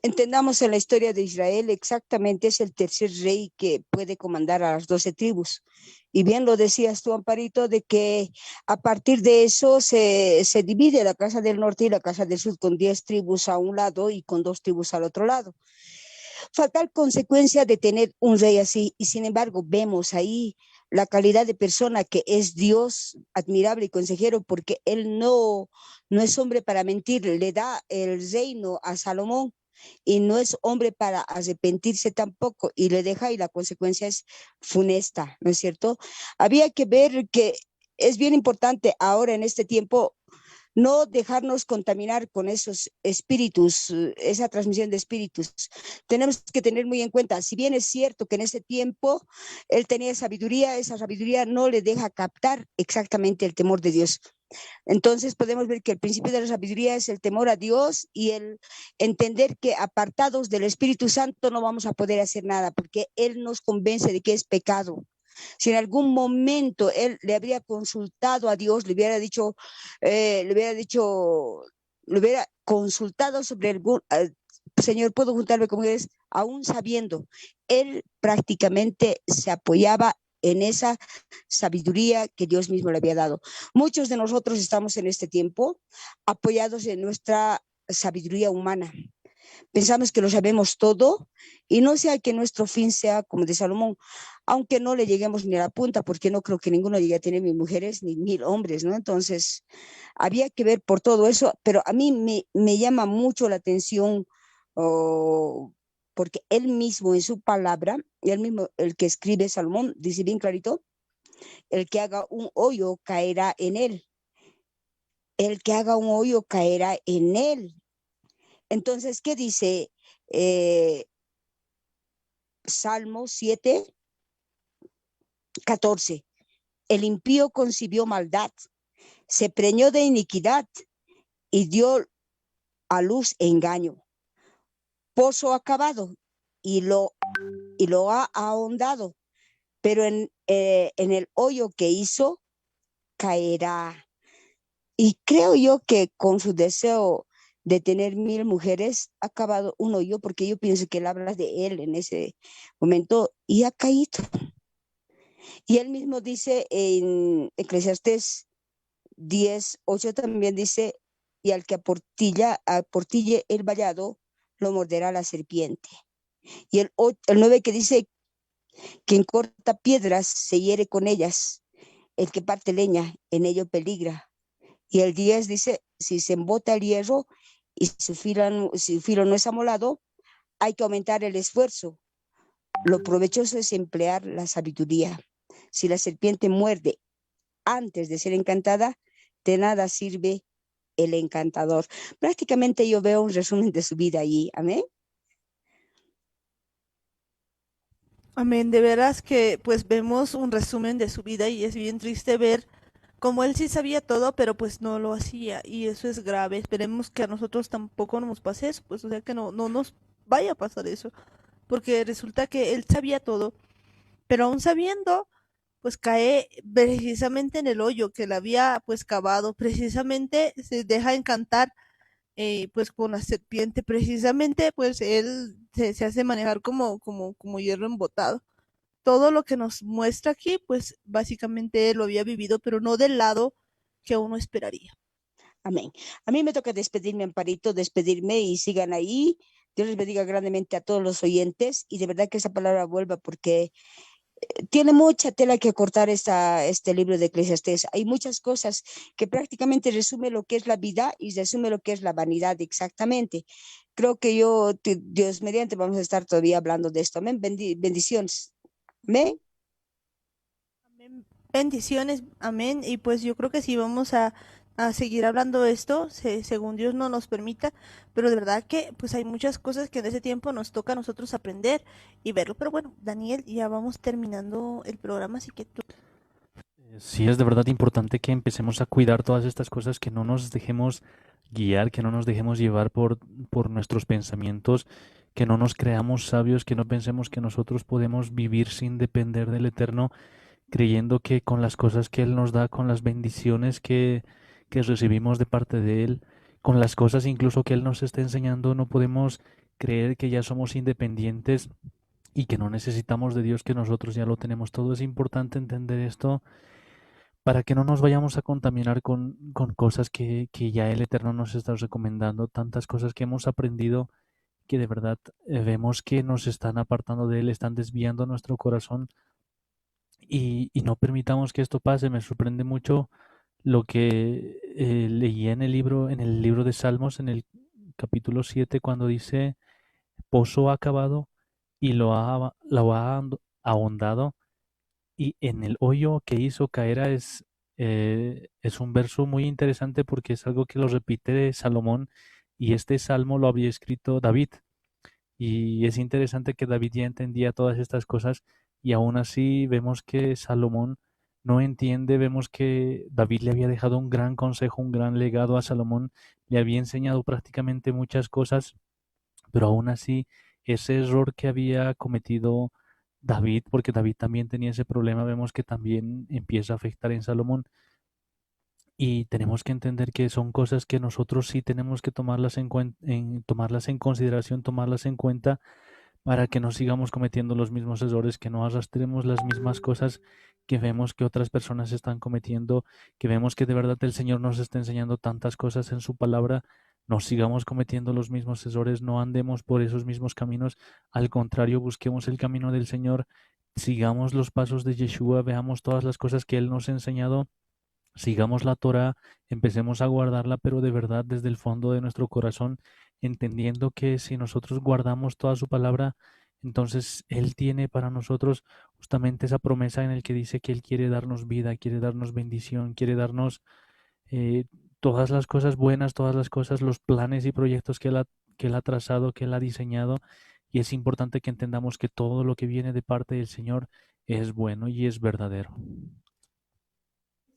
entendamos en la historia de Israel, exactamente es el tercer rey que puede comandar a las 12 tribus. Y bien lo decías tú, Amparito, de que a partir de eso se divide la casa del norte y la casa del sur con 10 tribus a un lado y con 2 tribus al otro lado. Fatal consecuencia de tener un rey así. Y sin embargo, vemos ahí la calidad de persona que es Dios, admirable y consejero, porque él no es hombre para mentir, le da el reino a Salomón y no es hombre para arrepentirse tampoco y le deja y la consecuencia es funesta, ¿no es cierto? Había que ver que es bien importante ahora en este tiempo no dejarnos contaminar con esos espíritus, esa transmisión de espíritus. Tenemos que tener muy en cuenta, si bien es cierto que en ese tiempo él tenía sabiduría, esa sabiduría no le deja captar exactamente el temor de Dios. Entonces podemos ver que el principio de la sabiduría es el temor a Dios y el entender que apartados del Espíritu Santo no vamos a poder hacer nada porque Él nos convence de que es pecado. Si en algún momento él le habría consultado a Dios, le hubiera consultado sobre algún, Señor, ¿puedo juntarme con ustedes? Aún sabiendo, él prácticamente se apoyaba en esa sabiduría que Dios mismo le había dado. Muchos de nosotros estamos en este tiempo apoyados en nuestra sabiduría humana. Pensamos que lo sabemos todo y no sea que nuestro fin sea como de Salomón, aunque no le lleguemos ni a la punta, porque no creo que ninguno llegue a tener 1.000 mujeres ni 1.000 hombres, ¿no? Entonces, había que ver por todo eso, pero a mí me llama mucho la atención oh, porque él mismo en su palabra, él mismo, el que escribe Salomón, dice bien clarito, el que haga un hoyo caerá en él, el que haga un hoyo caerá en él. Entonces, ¿qué dice eh, Salmo 7:14? El impío concibió maldad, se preñó de iniquidad y dio a luz engaño. Pozo acabado y lo ha ahondado, pero en el hoyo que hizo caerá. Y creo yo que con su deseo de tener 1.000 mujeres ha acabado un hoyo, porque yo pienso que él habla de él en ese momento y ha caído. Y él mismo dice en Eclesiastés 10:8 también dice, y al que aportille el vallado, lo morderá la serpiente. Y el 9 que dice Quien corta piedras se hiere con ellas, el que parte leña en ello peligra. Y el 10 dice, si se embota el hierro y su filo no es amolado, hay que aumentar el esfuerzo. Lo provechoso es emplear la sabiduría. Si la serpiente muerde antes de ser encantada, de nada sirve el encantador. Prácticamente yo veo un resumen de su vida allí. Amén. Amén, de veras que pues vemos un resumen de su vida y es bien triste ver cómo él sí sabía todo, pero pues no lo hacía y eso es grave. Esperemos que a nosotros tampoco nos pase eso, pues o sea que no nos vaya a pasar eso, porque resulta que él sabía todo, pero aún sabiendo, pues cae precisamente en el hoyo que le había pues cavado, precisamente se deja encantar pues con la serpiente, precisamente pues él se hace manejar como hierro embotado. Todo lo que nos muestra aquí, pues básicamente él lo había vivido, pero no del lado que uno esperaría. Amén. A mí me toca despedirme, Amparito, despedirme y sigan ahí. Dios les bendiga grandemente a todos los oyentes y de verdad que esa palabra vuelva porque tiene mucha tela que cortar este libro de Eclesiastés. Hay muchas cosas que prácticamente resume lo que es la vida y resume lo que es la vanidad exactamente. Creo que Dios mediante, vamos a estar todavía hablando de esto. Amén. Bendiciones. Amén. Amén. Bendiciones, amén. Y pues yo creo que sí vamos a seguir hablando de esto, según Dios no nos permita, pero de verdad que pues hay muchas cosas que en ese tiempo nos toca a nosotros aprender y verlo. Pero bueno, Daniel, ya vamos terminando el programa, así que tú... Sí, es de verdad importante que empecemos a cuidar todas estas cosas, que no nos dejemos guiar, que no nos dejemos llevar por nuestros pensamientos, que no nos creamos sabios, que no pensemos que nosotros podemos vivir sin depender del Eterno, creyendo que con las cosas que Él nos da, con las bendiciones que recibimos de parte de Él, con las cosas incluso que Él nos está enseñando, no podemos creer que ya somos independientes y que no necesitamos de Dios, que nosotros ya lo tenemos todo. Es importante entender esto para que no nos vayamos a contaminar con cosas que ya el Eterno nos está recomendando, tantas cosas que hemos aprendido que de verdad vemos que nos están apartando de Él, están desviando nuestro corazón y no permitamos que esto pase. Me sorprende mucho lo que leí en el libro de Salmos, en el capítulo 7 cuando dice, pozo ha cavado y lo ha ahondado y en el hoyo que hizo caer es un verso muy interesante porque es algo que lo repite Salomón y este salmo lo había escrito David. Y es interesante que David ya entendía todas estas cosas y aún así vemos que Salomón no entiende, vemos que David le había dejado un gran consejo, un gran legado a Salomón, le había enseñado prácticamente muchas cosas, pero aún así ese error que había cometido David, porque David también tenía ese problema, vemos que también empieza a afectar en Salomón. Y tenemos que entender que son cosas que nosotros sí tenemos que tomarlas en consideración, tomarlas en cuenta para que no sigamos cometiendo los mismos errores, que no arrastremos las mismas cosas que vemos que otras personas están cometiendo, que vemos que de verdad el Señor nos está enseñando tantas cosas en su palabra, no sigamos cometiendo los mismos errores, no andemos por esos mismos caminos, al contrario, busquemos el camino del Señor, sigamos los pasos de Yeshua, veamos todas las cosas que Él nos ha enseñado. Sigamos la Torah, empecemos a guardarla, pero de verdad desde el fondo de nuestro corazón, entendiendo que si nosotros guardamos toda su palabra, entonces Él tiene para nosotros justamente esa promesa en el que dice que Él quiere darnos vida, quiere darnos bendición, quiere darnos eh, todas las cosas buenas, todas las cosas, los planes y proyectos que Él ha trazado, que Él ha diseñado. Y es importante que entendamos que todo lo que viene de parte del Señor es bueno y es verdadero.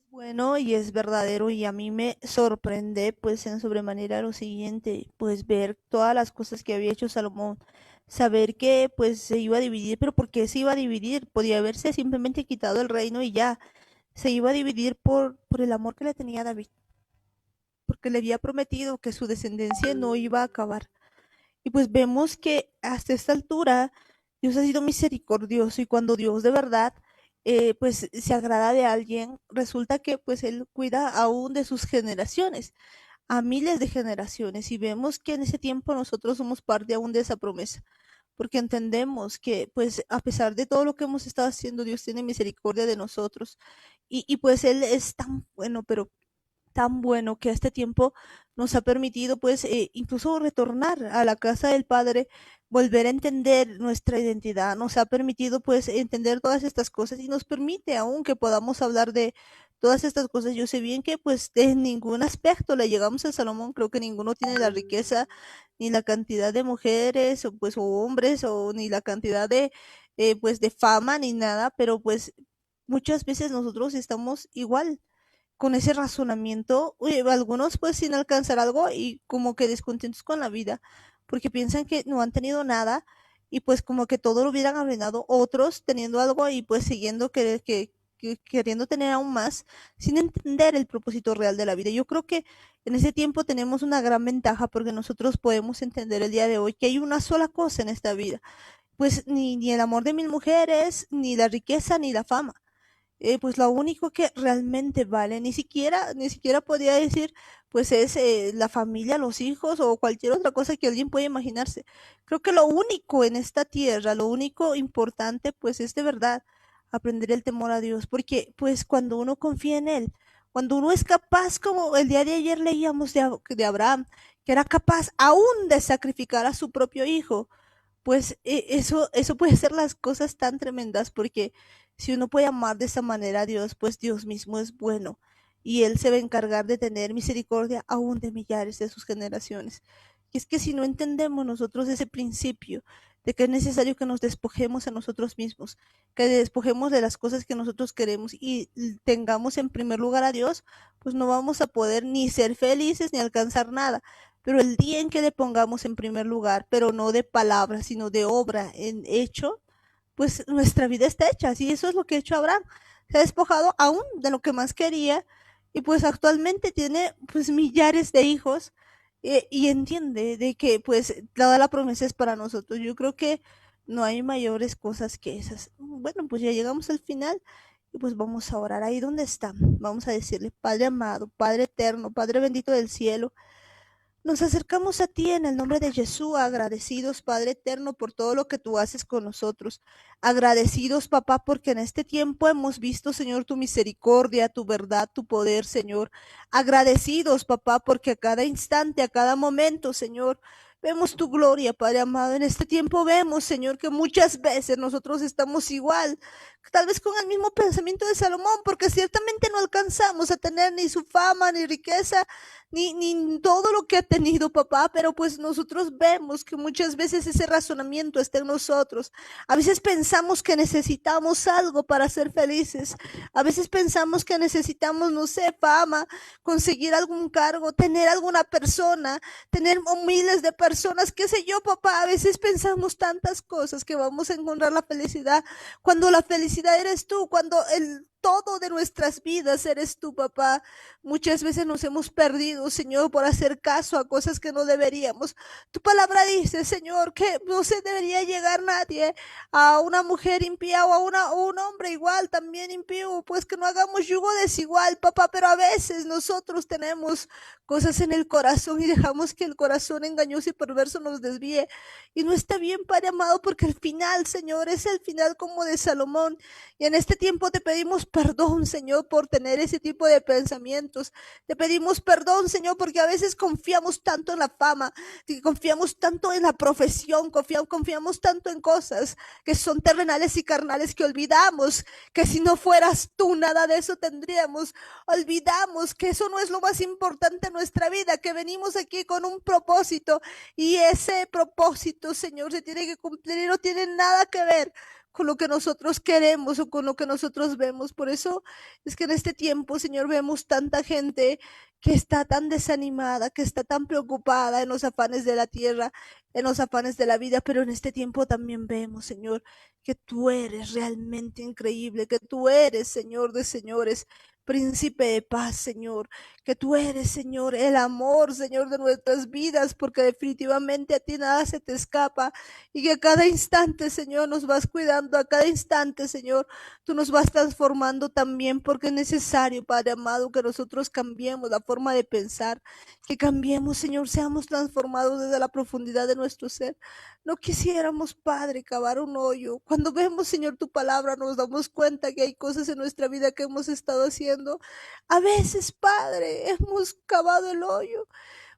Bueno, y es verdadero y a mí me sorprende pues en sobremanera lo siguiente, pues ver todas las cosas que había hecho Salomón, saber que pues se iba a dividir, pero ¿por qué se iba a dividir? Podía haberse simplemente quitado el reino y ya, se iba a dividir por el amor que le tenía a David, porque le había prometido que su descendencia no iba a acabar. Y pues vemos que hasta esta altura Dios ha sido misericordioso y cuando Dios de verdad pues se agrada de alguien, resulta que pues Él cuida aún de sus generaciones, a miles de generaciones y vemos que en ese tiempo nosotros somos parte aún de esa promesa. porque entendemos que pues a pesar de todo lo que hemos estado haciendo, Dios tiene misericordia de nosotros y pues Él es tan bueno, pero tan bueno que este tiempo nos ha permitido pues incluso retornar a la casa del Padre, volver a entender nuestra identidad, nos ha permitido pues entender todas estas cosas y nos permite aún que podamos hablar de todas estas cosas. Yo sé bien que pues de ningún aspecto le llegamos a Salomón, creo que ninguno tiene la riqueza ni la cantidad de mujeres o pues o hombres o ni la cantidad de pues de fama ni nada, pero pues muchas veces nosotros estamos igual con ese razonamiento, algunos pues sin alcanzar algo y como que descontentos con la vida, porque piensan que no han tenido nada y pues como que todo lo hubieran arruinado, otros teniendo algo y pues siguiendo que queriendo tener aún más, sin entender el propósito real de la vida. Yo creo que en ese tiempo tenemos una gran ventaja porque nosotros podemos entender el día de hoy que hay una sola cosa en esta vida, pues ni el amor de mil mujeres, ni la riqueza, ni la fama, pues lo único que realmente vale, ni siquiera podía decir, pues es la familia, los hijos o cualquier otra cosa que alguien pueda imaginarse. Creo que lo único en esta tierra, lo único importante, pues es de verdad aprender el temor a Dios, porque pues cuando uno confía en Él, cuando uno es capaz, como el día de ayer leíamos de Abraham, que era capaz aún de sacrificar a su propio hijo, pues eso puede ser las cosas tan tremendas, porque si uno puede amar de esa manera a Dios, pues Dios mismo es bueno y Él se va a encargar de tener misericordia aún de millares de sus generaciones. Y es que si no entendemos nosotros ese principio de que es necesario que nos despojemos a nosotros mismos, que despojemos de las cosas que nosotros queremos y tengamos en primer lugar a Dios, pues no vamos a poder ni ser felices ni alcanzar nada. Pero el día en que le pongamos en primer lugar, pero no de palabra, sino de obra en hecho, pues nuestra vida está hecha. Así eso es lo que ha hecho Abraham. Se ha despojado aún de lo que más quería y pues actualmente tiene pues millares de hijos y entiende de que pues toda la promesa es para nosotros. Yo creo que no hay mayores cosas que esas. Bueno, pues ya llegamos al final y pues vamos a orar ahí donde está. Vamos a decirle, Padre amado, Padre eterno, Padre bendito del cielo, nos acercamos a ti en el nombre de Jesús, agradecidos, Padre eterno, por todo lo que tú haces con nosotros. Agradecidos, papá, porque en este tiempo hemos visto, Señor, tu misericordia, tu verdad, tu poder, Señor. Agradecidos, papá, porque a cada instante, a cada momento, Señor, vemos tu gloria, Padre amado. En este tiempo vemos, Señor, que muchas veces nosotros estamos igual, tal vez con el mismo pensamiento de Salomón, porque ciertamente no alcanzamos a tener ni su fama, ni riqueza, ni todo lo que ha tenido papá, pero pues nosotros vemos que muchas veces ese razonamiento está en nosotros. A veces pensamos que necesitamos algo para ser felices. A veces pensamos que necesitamos, no sé, fama, conseguir algún cargo, tener alguna persona, tener miles de personas, qué sé yo, papá. A veces pensamos tantas cosas que vamos a encontrar la felicidad, cuando la felicidad eres tú, cuando el todo de nuestras vidas eres tú, papá. Muchas veces nos hemos perdido, Señor, por hacer caso a cosas que no deberíamos. Tu palabra dice, Señor, que no se debería llegar nadie a una mujer impía o o un hombre igual, también impío, pues que no hagamos yugo desigual, papá, pero a veces nosotros tenemos cosas en el corazón y dejamos que el corazón engañoso y perverso nos desvíe. Y no está bien, Padre amado, porque el final, Señor, es el final como de Salomón. Y en este tiempo te pedimos perdón, Señor, por tener ese tipo de pensamientos. Te pedimos perdón, Señor, porque a veces confiamos tanto en la fama, confiamos tanto en la profesión, confiamos tanto en cosas que son terrenales y carnales, que olvidamos que si no fueras tú, nada de eso tendríamos. Olvidamos que eso no es lo más importante en nuestra vida, que venimos aquí con un propósito y ese propósito, Señor, se tiene que cumplir y no tiene nada que ver con lo que nosotros queremos o con lo que nosotros vemos. Por eso es que en este tiempo, Señor, vemos tanta gente que está tan desanimada, que está tan preocupada en los afanes de la tierra, en los afanes de la vida, pero en este tiempo también vemos, Señor, que tú eres realmente increíble, que tú eres, Señor de señores, Príncipe de paz, Señor, que tú eres, Señor, el amor, Señor, de nuestras vidas, porque definitivamente a ti nada se te escapa y que a cada instante, Señor, nos vas cuidando, a cada instante, Señor, tú nos vas transformando también, porque es necesario, Padre amado, que nosotros cambiemos la forma de pensar, que cambiemos, Señor, seamos transformados desde la profundidad de nuestro ser. No quisiéramos, Padre, cavar un hoyo. Cuando vemos, Señor, tu palabra, nos damos cuenta que hay cosas en nuestra vida que hemos estado haciendo. A veces, Padre, hemos cavado el hoyo.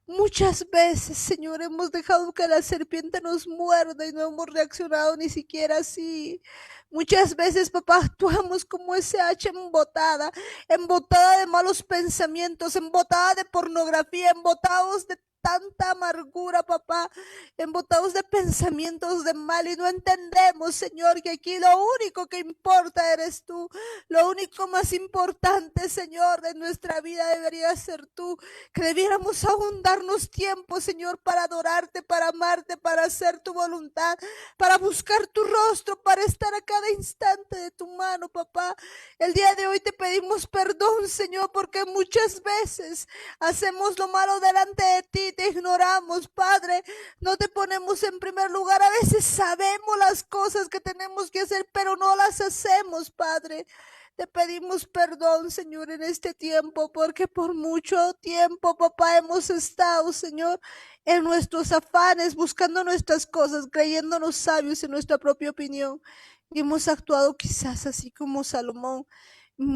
Muchas veces, Señor, hemos dejado que la serpiente nos muerda y no hemos reaccionado ni siquiera así. Muchas veces, papá, actuamos como ese hacha embotada, embotada de malos pensamientos, embotada de pornografía, embotados de tanta amargura, papá, embotados de pensamientos de mal y no entendemos, Señor, que aquí lo único que importa eres tú. Lo único más importante, Señor, de nuestra vida debería ser tú. Que debiéramos aún darnos tiempo, Señor, para adorarte, para amarte, para hacer tu voluntad, para buscar tu rostro, para estar a cada instante de tu mano, papá. El día de hoy te pedimos perdón, Señor, porque muchas veces hacemos lo malo delante de ti, te ignoramos, Padre, no te ponemos en primer lugar. A veces sabemos las cosas que tenemos que hacer, pero no las hacemos, Padre. Te pedimos perdón, Señor, en este tiempo, porque por mucho tiempo, papá, hemos estado, Señor, en nuestros afanes, buscando nuestras cosas, creyéndonos sabios en nuestra propia opinión. Y hemos actuado quizás así como Salomón.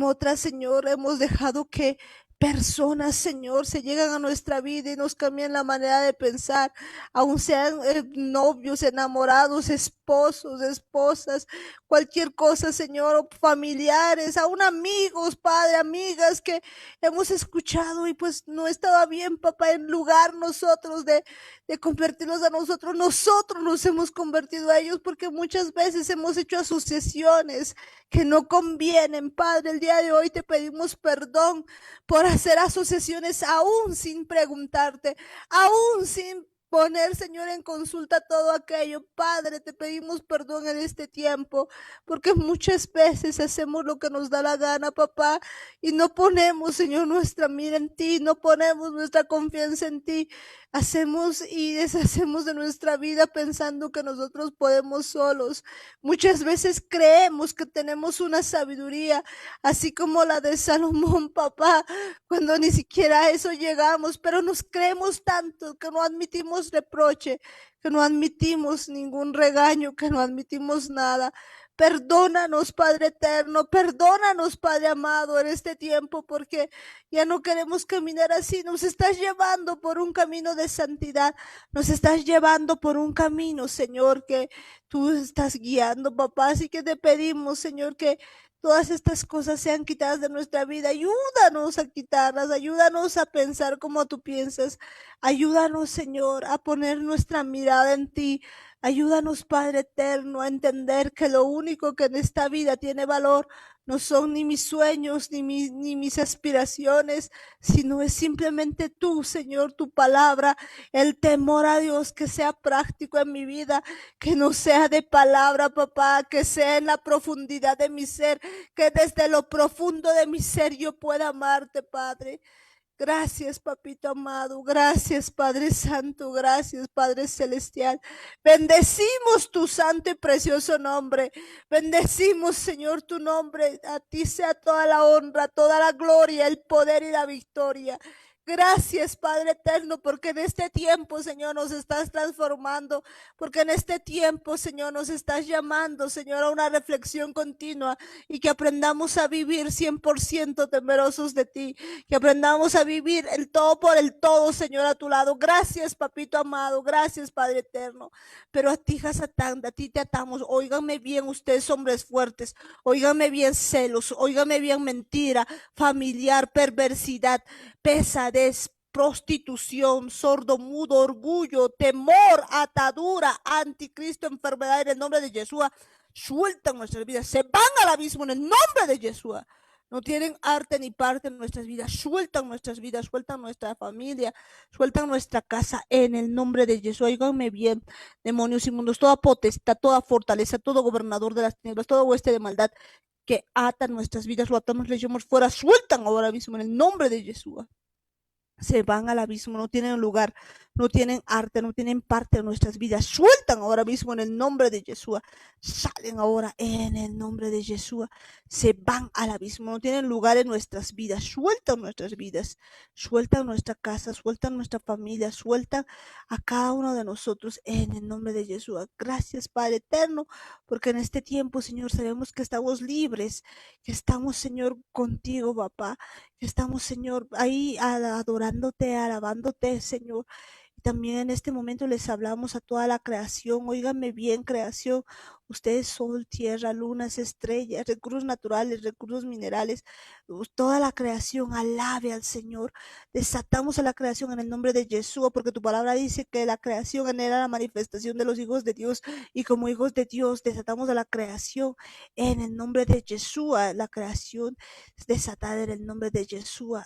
Otras, Señor, hemos dejado que personas, Señor, se llegan a nuestra vida y nos cambian la manera de pensar, aun sean novios, enamorados, esposos, esposas, cualquier cosa, Señor, o familiares, aún amigos, Padre, amigas que hemos escuchado y pues no estaba bien, papá, en lugar nosotros de convertirnos a nosotros nos hemos convertido a ellos porque muchas veces hemos hecho asociaciones que no convienen, Padre. El día de hoy te pedimos perdón por hacer asociaciones aún sin preguntarte, aún sin poner, Señor, en consulta todo aquello. Padre, te pedimos perdón en este tiempo, porque muchas veces hacemos lo que nos da la gana, papá, y no ponemos, Señor, nuestra mira en ti, no ponemos nuestra confianza en ti. Hacemos y deshacemos de nuestra vida pensando que nosotros podemos solos. Muchas veces creemos que tenemos una sabiduría, así como la de Salomón, papá, cuando ni siquiera a eso llegamos, pero nos creemos tanto que no admitimos reproche, que no admitimos ningún regaño, que no admitimos nada. Perdónanos, Padre eterno, perdónanos, Padre amado, en este tiempo, porque ya no queremos caminar así. Nos estás llevando por un camino de santidad, nos estás llevando por un camino, Señor, que tú estás guiando, papá. Así que te pedimos, Señor, que todas estas cosas sean quitadas de nuestra vida. Ayúdanos a quitarlas, ayúdanos a pensar como tú piensas. Ayúdanos, Señor, a poner nuestra mirada en ti. Ayúdanos, Padre eterno, a entender que lo único que en esta vida tiene valor no son ni mis sueños, ni mis aspiraciones, sino es simplemente tú, Señor, tu palabra, el temor a Dios, que sea práctico en mi vida, que no sea de palabra, papá, que sea en la profundidad de mi ser, que desde lo profundo de mi ser yo pueda amarte, Padre. Gracias, papito amado. Gracias, Padre Santo. Gracias, Padre Celestial. Bendecimos tu santo y precioso nombre. Bendecimos, Señor, tu nombre. A ti sea toda la honra, toda la gloria, el poder y la victoria. Gracias, Padre eterno, porque en este tiempo, Señor, nos estás transformando, porque en este tiempo, Señor, nos estás llamando, Señor, a una reflexión continua y que aprendamos a vivir 100% temerosos de ti, que aprendamos a vivir el todo por el todo, Señor, a tu lado. Gracias, papito amado, gracias, Padre eterno. Pero a ti, Hasatán, a ti te atamos. Óiganme bien ustedes, hombres fuertes, óiganme bien celos, óiganme bien mentira, familiar, perversidad, pesadez, prostitución, sordomudo, orgullo, temor, atadura, anticristo, enfermedad en el nombre de Yeshua. Sueltan nuestras vidas, se van al abismo en el nombre de Yeshua. No tienen arte ni parte en nuestras vidas. Sueltan nuestras vidas, sueltan nuestra familia, sueltan nuestra casa en el nombre de Jesús. Óiganme bien, demonios inmundos, toda potestad, toda fortaleza, todo gobernador de las tinieblas, todo hueste de maldad, que atan nuestras vidas, lo atamos, le echamos fuera, sueltan ahora mismo en el nombre de Jesús. Se van al abismo, no tienen lugar, no tienen arte, no tienen parte en nuestras vidas. Sueltan ahora mismo en el nombre de Jesús. Salen ahora en el nombre de Jesús. Se van al abismo, no tienen lugar en nuestras vidas. Sueltan nuestras vidas, sueltan nuestra casa, sueltan nuestra familia, sueltan a cada uno de nosotros en el nombre de Jesús. Gracias, Padre eterno, porque en este tiempo, Señor, sabemos que estamos libres, que estamos, Señor, contigo, papá. Estamos, Señor, ahí adorándote, alabándote, Señor. Y también en este momento les hablamos a toda la creación. Óiganme bien, creación. Ustedes, sol, tierra, lunas, estrellas, recursos naturales, recursos minerales. Toda la creación alabe al Señor. Desatamos a la creación en el nombre de Jesús, porque tu palabra dice que la creación era la manifestación de los hijos de Dios. Y como hijos de Dios, desatamos a la creación en el nombre de Jesús. La creación desatada en el nombre de Jesús,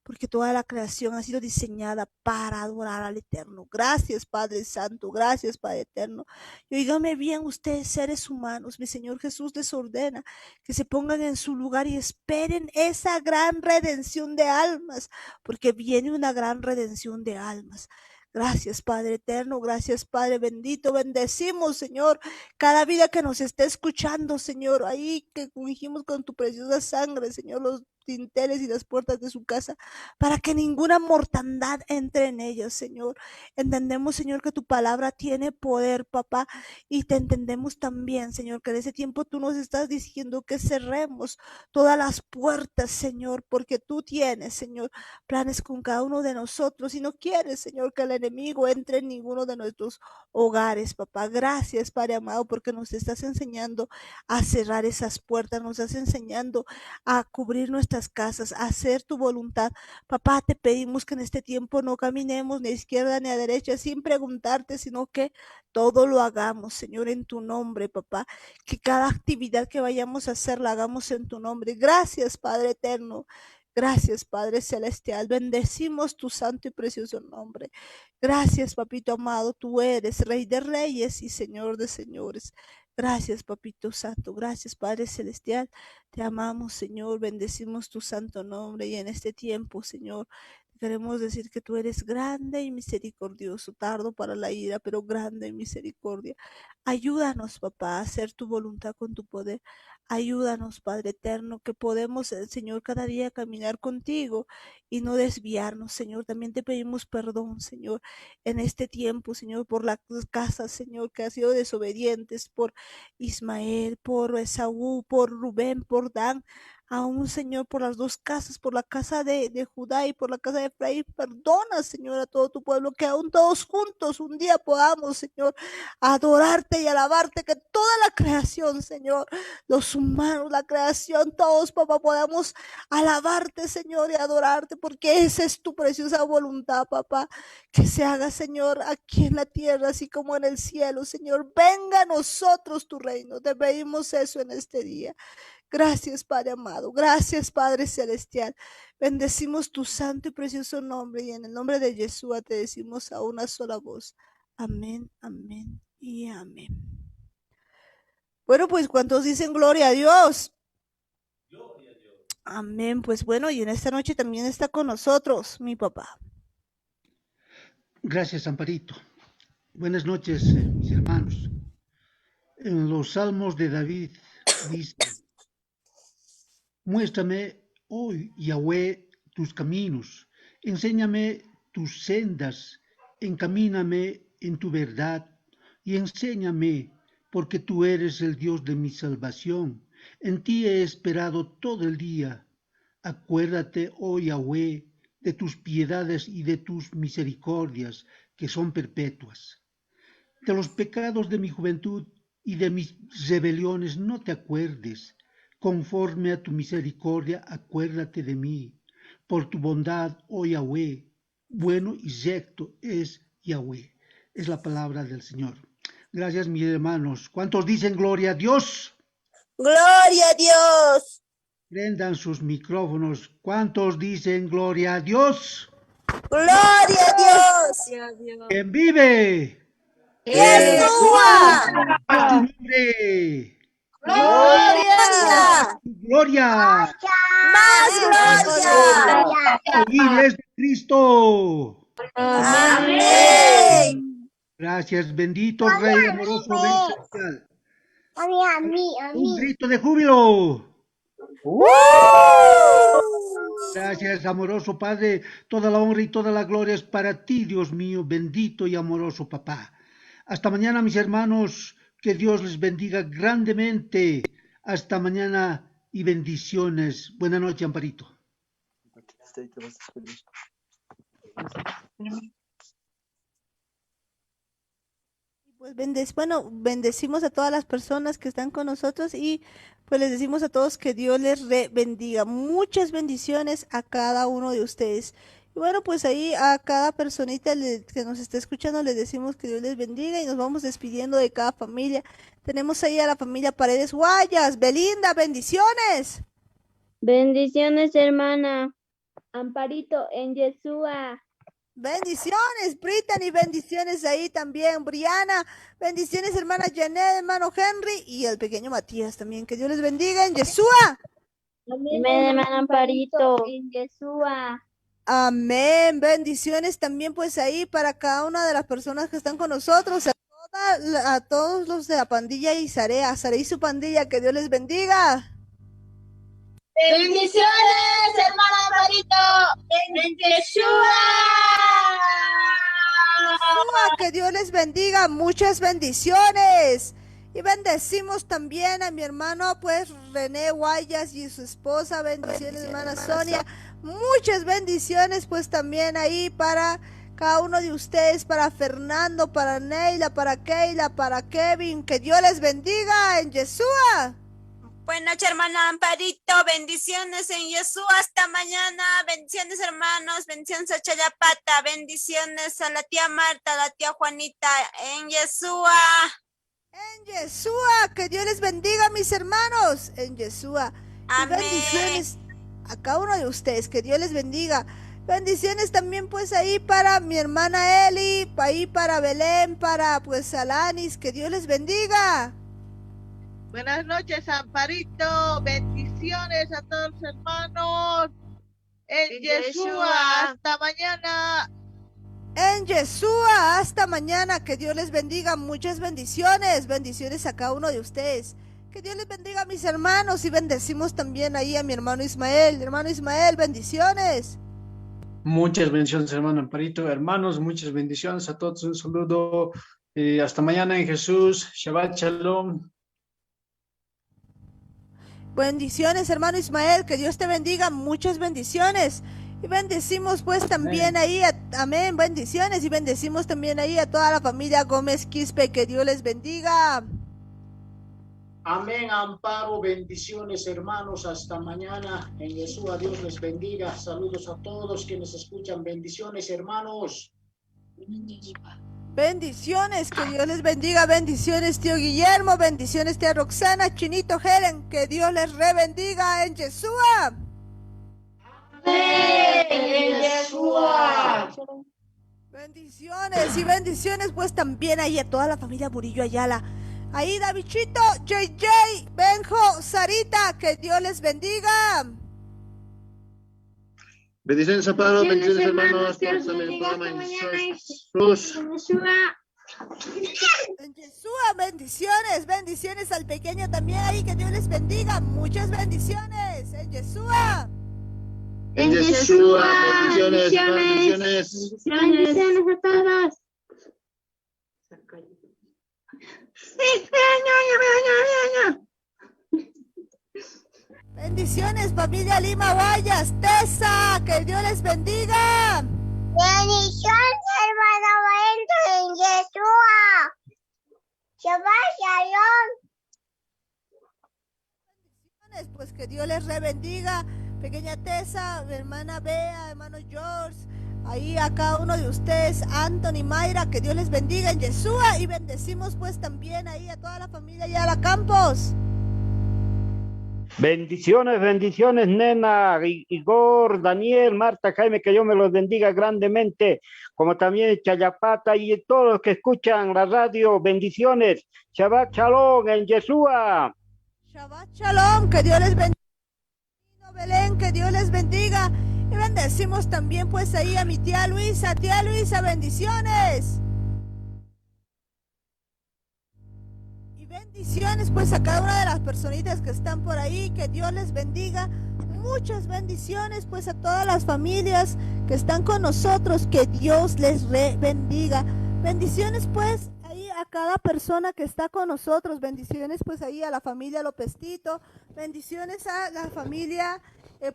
porque toda la creación ha sido diseñada para adorar al Eterno. Gracias, Padre Santo, gracias, Padre Eterno. Y oígame bien ustedes, seres humanos, mi Señor Jesús les ordena que se pongan en su lugar y esperen esa gran redención de almas, porque viene una gran redención de almas. Gracias, Padre eterno, gracias, Padre bendito, bendecimos, Señor, cada vida que nos esté escuchando, Señor, ahí que ungimos con tu preciosa sangre, Señor, los dinteles y las puertas de su casa, para que ninguna mortandad entre en ellos, Señor. Entendemos, Señor, que tu palabra tiene poder, papá, y te entendemos también, Señor, que en ese tiempo tú nos estás diciendo que cerremos todas las puertas, Señor, porque tú tienes, Señor, planes con cada uno de nosotros y no quieres, Señor, que el enemigo entre en ninguno de nuestros hogares, papá. Gracias, Padre amado, porque nos estás enseñando a cerrar esas puertas, nos estás enseñando a cubrir nuestras casas, a hacer tu voluntad. Papá, te pedimos que en este tiempo no caminemos ni a izquierda ni a derecha sin preguntarte, sino que todo lo hagamos, Señor, en tu nombre, papá. Que cada actividad que vayamos a hacer la hagamos en tu nombre. Gracias, Padre eterno. Gracias, Padre Celestial. Bendecimos tu santo y precioso nombre. Gracias, Papito amado. Tú eres Rey de Reyes y Señor de Señores. Gracias, Papito Santo. Gracias, Padre Celestial. Te amamos, Señor. Bendecimos tu santo nombre. Y en este tiempo, Señor, queremos decir que tú eres grande y misericordioso, tardo para la ira, pero grande en misericordia. Ayúdanos, papá, a hacer tu voluntad con tu poder. Ayúdanos, Padre eterno, que podemos, Señor, cada día caminar contigo y no desviarnos, Señor. También te pedimos perdón, Señor, en este tiempo, Señor, por las casas, Señor, que han sido desobedientes, por Ismael, por Esaú, por Rubén, por Dan. Aún, Señor, por las dos casas, por la casa de Judá y por la casa de Efraín, perdona, Señor, a todo tu pueblo, que aún todos juntos un día podamos, Señor, adorarte y alabarte, que toda la creación, Señor, los humanos, la creación, todos, papá, podamos alabarte, Señor, y adorarte, porque esa es tu preciosa voluntad, papá, que se haga, Señor, aquí en la tierra, así como en el cielo, Señor. Venga a nosotros tu reino, te pedimos eso en este día. Gracias, Padre amado. Gracias, Padre celestial. Bendecimos tu santo y precioso nombre y en el nombre de Jesús te decimos a una sola voz. Amén, amén y amén. Bueno, pues ¿cuántos dicen gloria a Dios? Amén. Pues bueno, y en esta noche también está con nosotros mi papá. Gracias, Amparito. Buenas noches, mis hermanos. En los Salmos de David dice: muéstrame, oh Yahweh, tus caminos, enséñame tus sendas, encamíname en tu verdad y enséñame, porque tú eres el Dios de mi salvación. En ti he esperado todo el día. Acuérdate, oh Yahweh, de tus piedades y de tus misericordias, que son perpetuas. De los pecados de mi juventud y de mis rebeliones no te acuerdes. Conforme a tu misericordia, acuérdate de mí. Por tu bondad, oh Yahweh, bueno y recto es Yahweh. Es la palabra del Señor. Gracias, mis hermanos. ¿Cuántos dicen gloria a Dios? ¡Gloria a Dios! Prendan sus micrófonos. ¿Cuántos dicen gloria a Dios? ¡Gloria a Dios! ¿Quién vive? ¡Yeshua! ¡A tu nombre! ¡Gloria! gloria. Más gloria. Él es de Cristo. Amén. Gracias, bendito Rey amoroso, Rey celestial. A mí. Un grito de júbilo. Gracias, amoroso Padre. Toda la honra y toda la gloria es para ti, Dios mío, bendito y amoroso Papá. Hasta mañana, mis hermanos. Que Dios les bendiga grandemente. Hasta mañana y bendiciones. Buenas noches, Amparito. Pues bendecimos a todas las personas que están con nosotros y pues les decimos a todos que Dios les bendiga. Muchas bendiciones a cada uno de ustedes. Y bueno, pues ahí a cada personita que nos está escuchando les decimos que Dios les bendiga y nos vamos despidiendo de cada familia. Tenemos ahí a la familia Paredes Guayas. Belinda, bendiciones. Bendiciones, hermana. Amparito en Yeshua. Bendiciones, Brittany, bendiciones ahí también, Briana, bendiciones, hermana Janet, hermano Henry y el pequeño Matías también, que Dios les bendiga en Yeshua. Amén, hermana Amparito en Yeshua. Amén, bendiciones también pues ahí para cada una de las personas que están con nosotros, a todos los de la pandilla Isarea, Sara y su pandilla, que Dios les bendiga. Bendiciones, hermana Amparito, en Yeshua. Que Dios les bendiga, muchas bendiciones. Y bendecimos también a mi hermano, pues, René Guayas y su esposa. Bendiciones, hermana Sonia. Muchas bendiciones, pues, también ahí para cada uno de ustedes, para Fernando, para Neila, para Keila, para Kevin. Que Dios les bendiga en Yeshua. Buenas noches, hermana Amparito, bendiciones en Jesús, hasta mañana, bendiciones hermanos, bendiciones a Chayapata, bendiciones a la tía Marta, a la tía Juanita, en Yeshua. En Yeshua, que Dios les bendiga, mis hermanos, en Yeshua. Amén. Y bendiciones a cada uno de ustedes, que Dios les bendiga. Bendiciones también pues ahí para mi hermana Eli, ahí para Belén, para pues Alanis, que Dios les bendiga. Buenas noches, Amparito. Bendiciones a todos los hermanos. En Yeshua. Hasta mañana. En Yeshua. Hasta mañana. Que Dios les bendiga. Muchas bendiciones. Bendiciones a cada uno de ustedes. Que Dios les bendiga a mis hermanos. Y bendecimos también ahí a mi hermano Ismael. Hermano Ismael, bendiciones. Muchas bendiciones, hermano Amparito. Hermanos, muchas bendiciones a todos. Un saludo. Hasta mañana en Jesús. Shabbat Shalom. Bendiciones, hermano Ismael, que Dios te bendiga, muchas bendiciones. Y bendecimos pues también ahí, amén, bendiciones. Y bendecimos también ahí a toda la familia Gómez Quispe, que Dios les bendiga. Amén, Amparo, bendiciones hermanos, hasta mañana. En Yeshua, Dios les bendiga. Saludos a todos quienes escuchan, bendiciones hermanos. Bendiciones, que Dios les bendiga, bendiciones tío Guillermo, bendiciones tía Roxana, Chinito Helen, que Dios les rebendiga en Yeshua. Amén, en Yeshua. Bendiciones y bendiciones pues también ahí a toda la familia Murillo Ayala. Ahí Davichito, JJ, Benjo, Sarita, que Dios les bendiga. Bendiciones, Amparo, bendiciones, hermanos. En Yeshua, bendiciones, bendiciones al pequeño también ahí, que Dios les bendiga. Muchas bendiciones, en Yeshua. En Yeshua, bendiciones, bendiciones. Bendiciones a todos. Bendiciones, familia Lima Guayas, Tesa, que Dios les bendiga. Bendiciones, hermano Valento, en Yeshua. Shabbat Shalom. Bendiciones, pues que Dios les rebendiga. Pequeña Tessa, hermana Bea, hermano George, ahí a cada uno de ustedes, Anthony, Mayra, que Dios les bendiga en Yeshua. Y bendecimos pues también ahí a toda la familia Ayala Campos. Bendiciones, bendiciones, nena, Igor, Daniel, Marta, Jaime, que Dios me los bendiga grandemente, como también Chayapata y todos los que escuchan la radio, bendiciones, Shabbat Shalom en Yeshua. Shabbat Shalom, que Dios les bendiga. Belén, que Dios les bendiga. Y bendecimos también pues ahí a mi tía Luisa, bendiciones. Y bendiciones pues a cada una de las personitas que están por ahí, que Dios les bendiga. Muchas bendiciones pues a todas las familias que están con nosotros, que Dios les bendiga. Bendiciones pues ahí a cada persona que está con nosotros, bendiciones pues ahí a la familia Lopestito, bendiciones a la familia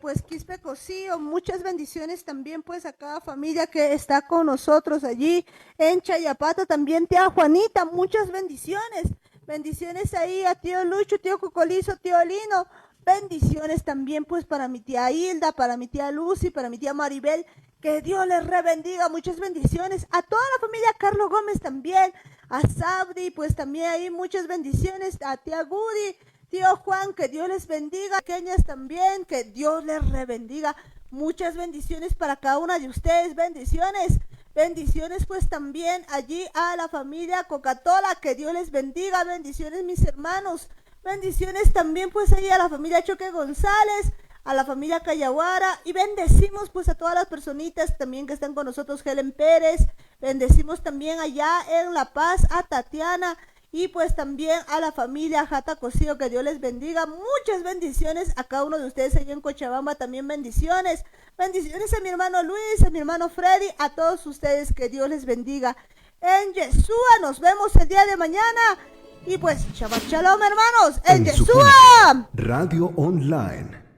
pues Quispe Cosío, muchas bendiciones también pues a cada familia que está con nosotros allí en Chayapata, también tía Juanita, muchas bendiciones, bendiciones ahí a tío Lucho, tío Cocolizo, tío Lino, bendiciones también pues para mi tía Hilda, para mi tía Lucy, para mi tía Maribel, que Dios les bendiga, muchas bendiciones, a toda la familia Carlos Gómez también, a Sabri, pues también ahí muchas bendiciones, a tía Gudi, tío Juan, que Dios les bendiga, pequeñas también, que Dios les bendiga, muchas bendiciones para cada una de ustedes, bendiciones, bendiciones pues también allí a la familia Cocatola, que Dios les bendiga, bendiciones mis hermanos, bendiciones también pues ahí a la familia Choque González, a la familia Cayaguara, y bendecimos pues a todas las personitas también que están con nosotros, Helen Pérez, bendecimos también allá en La Paz a Tatiana, y pues también a la familia Jata Cosío, que Dios les bendiga, muchas bendiciones a cada uno de ustedes allá en Cochabamba, también bendiciones, bendiciones a mi hermano Luis, a mi hermano Freddy, a todos ustedes, que Dios les bendiga, en Yeshua, nos vemos el día de mañana, y pues Shabbat Shalom hermanos, en Yeshua. Radio Online.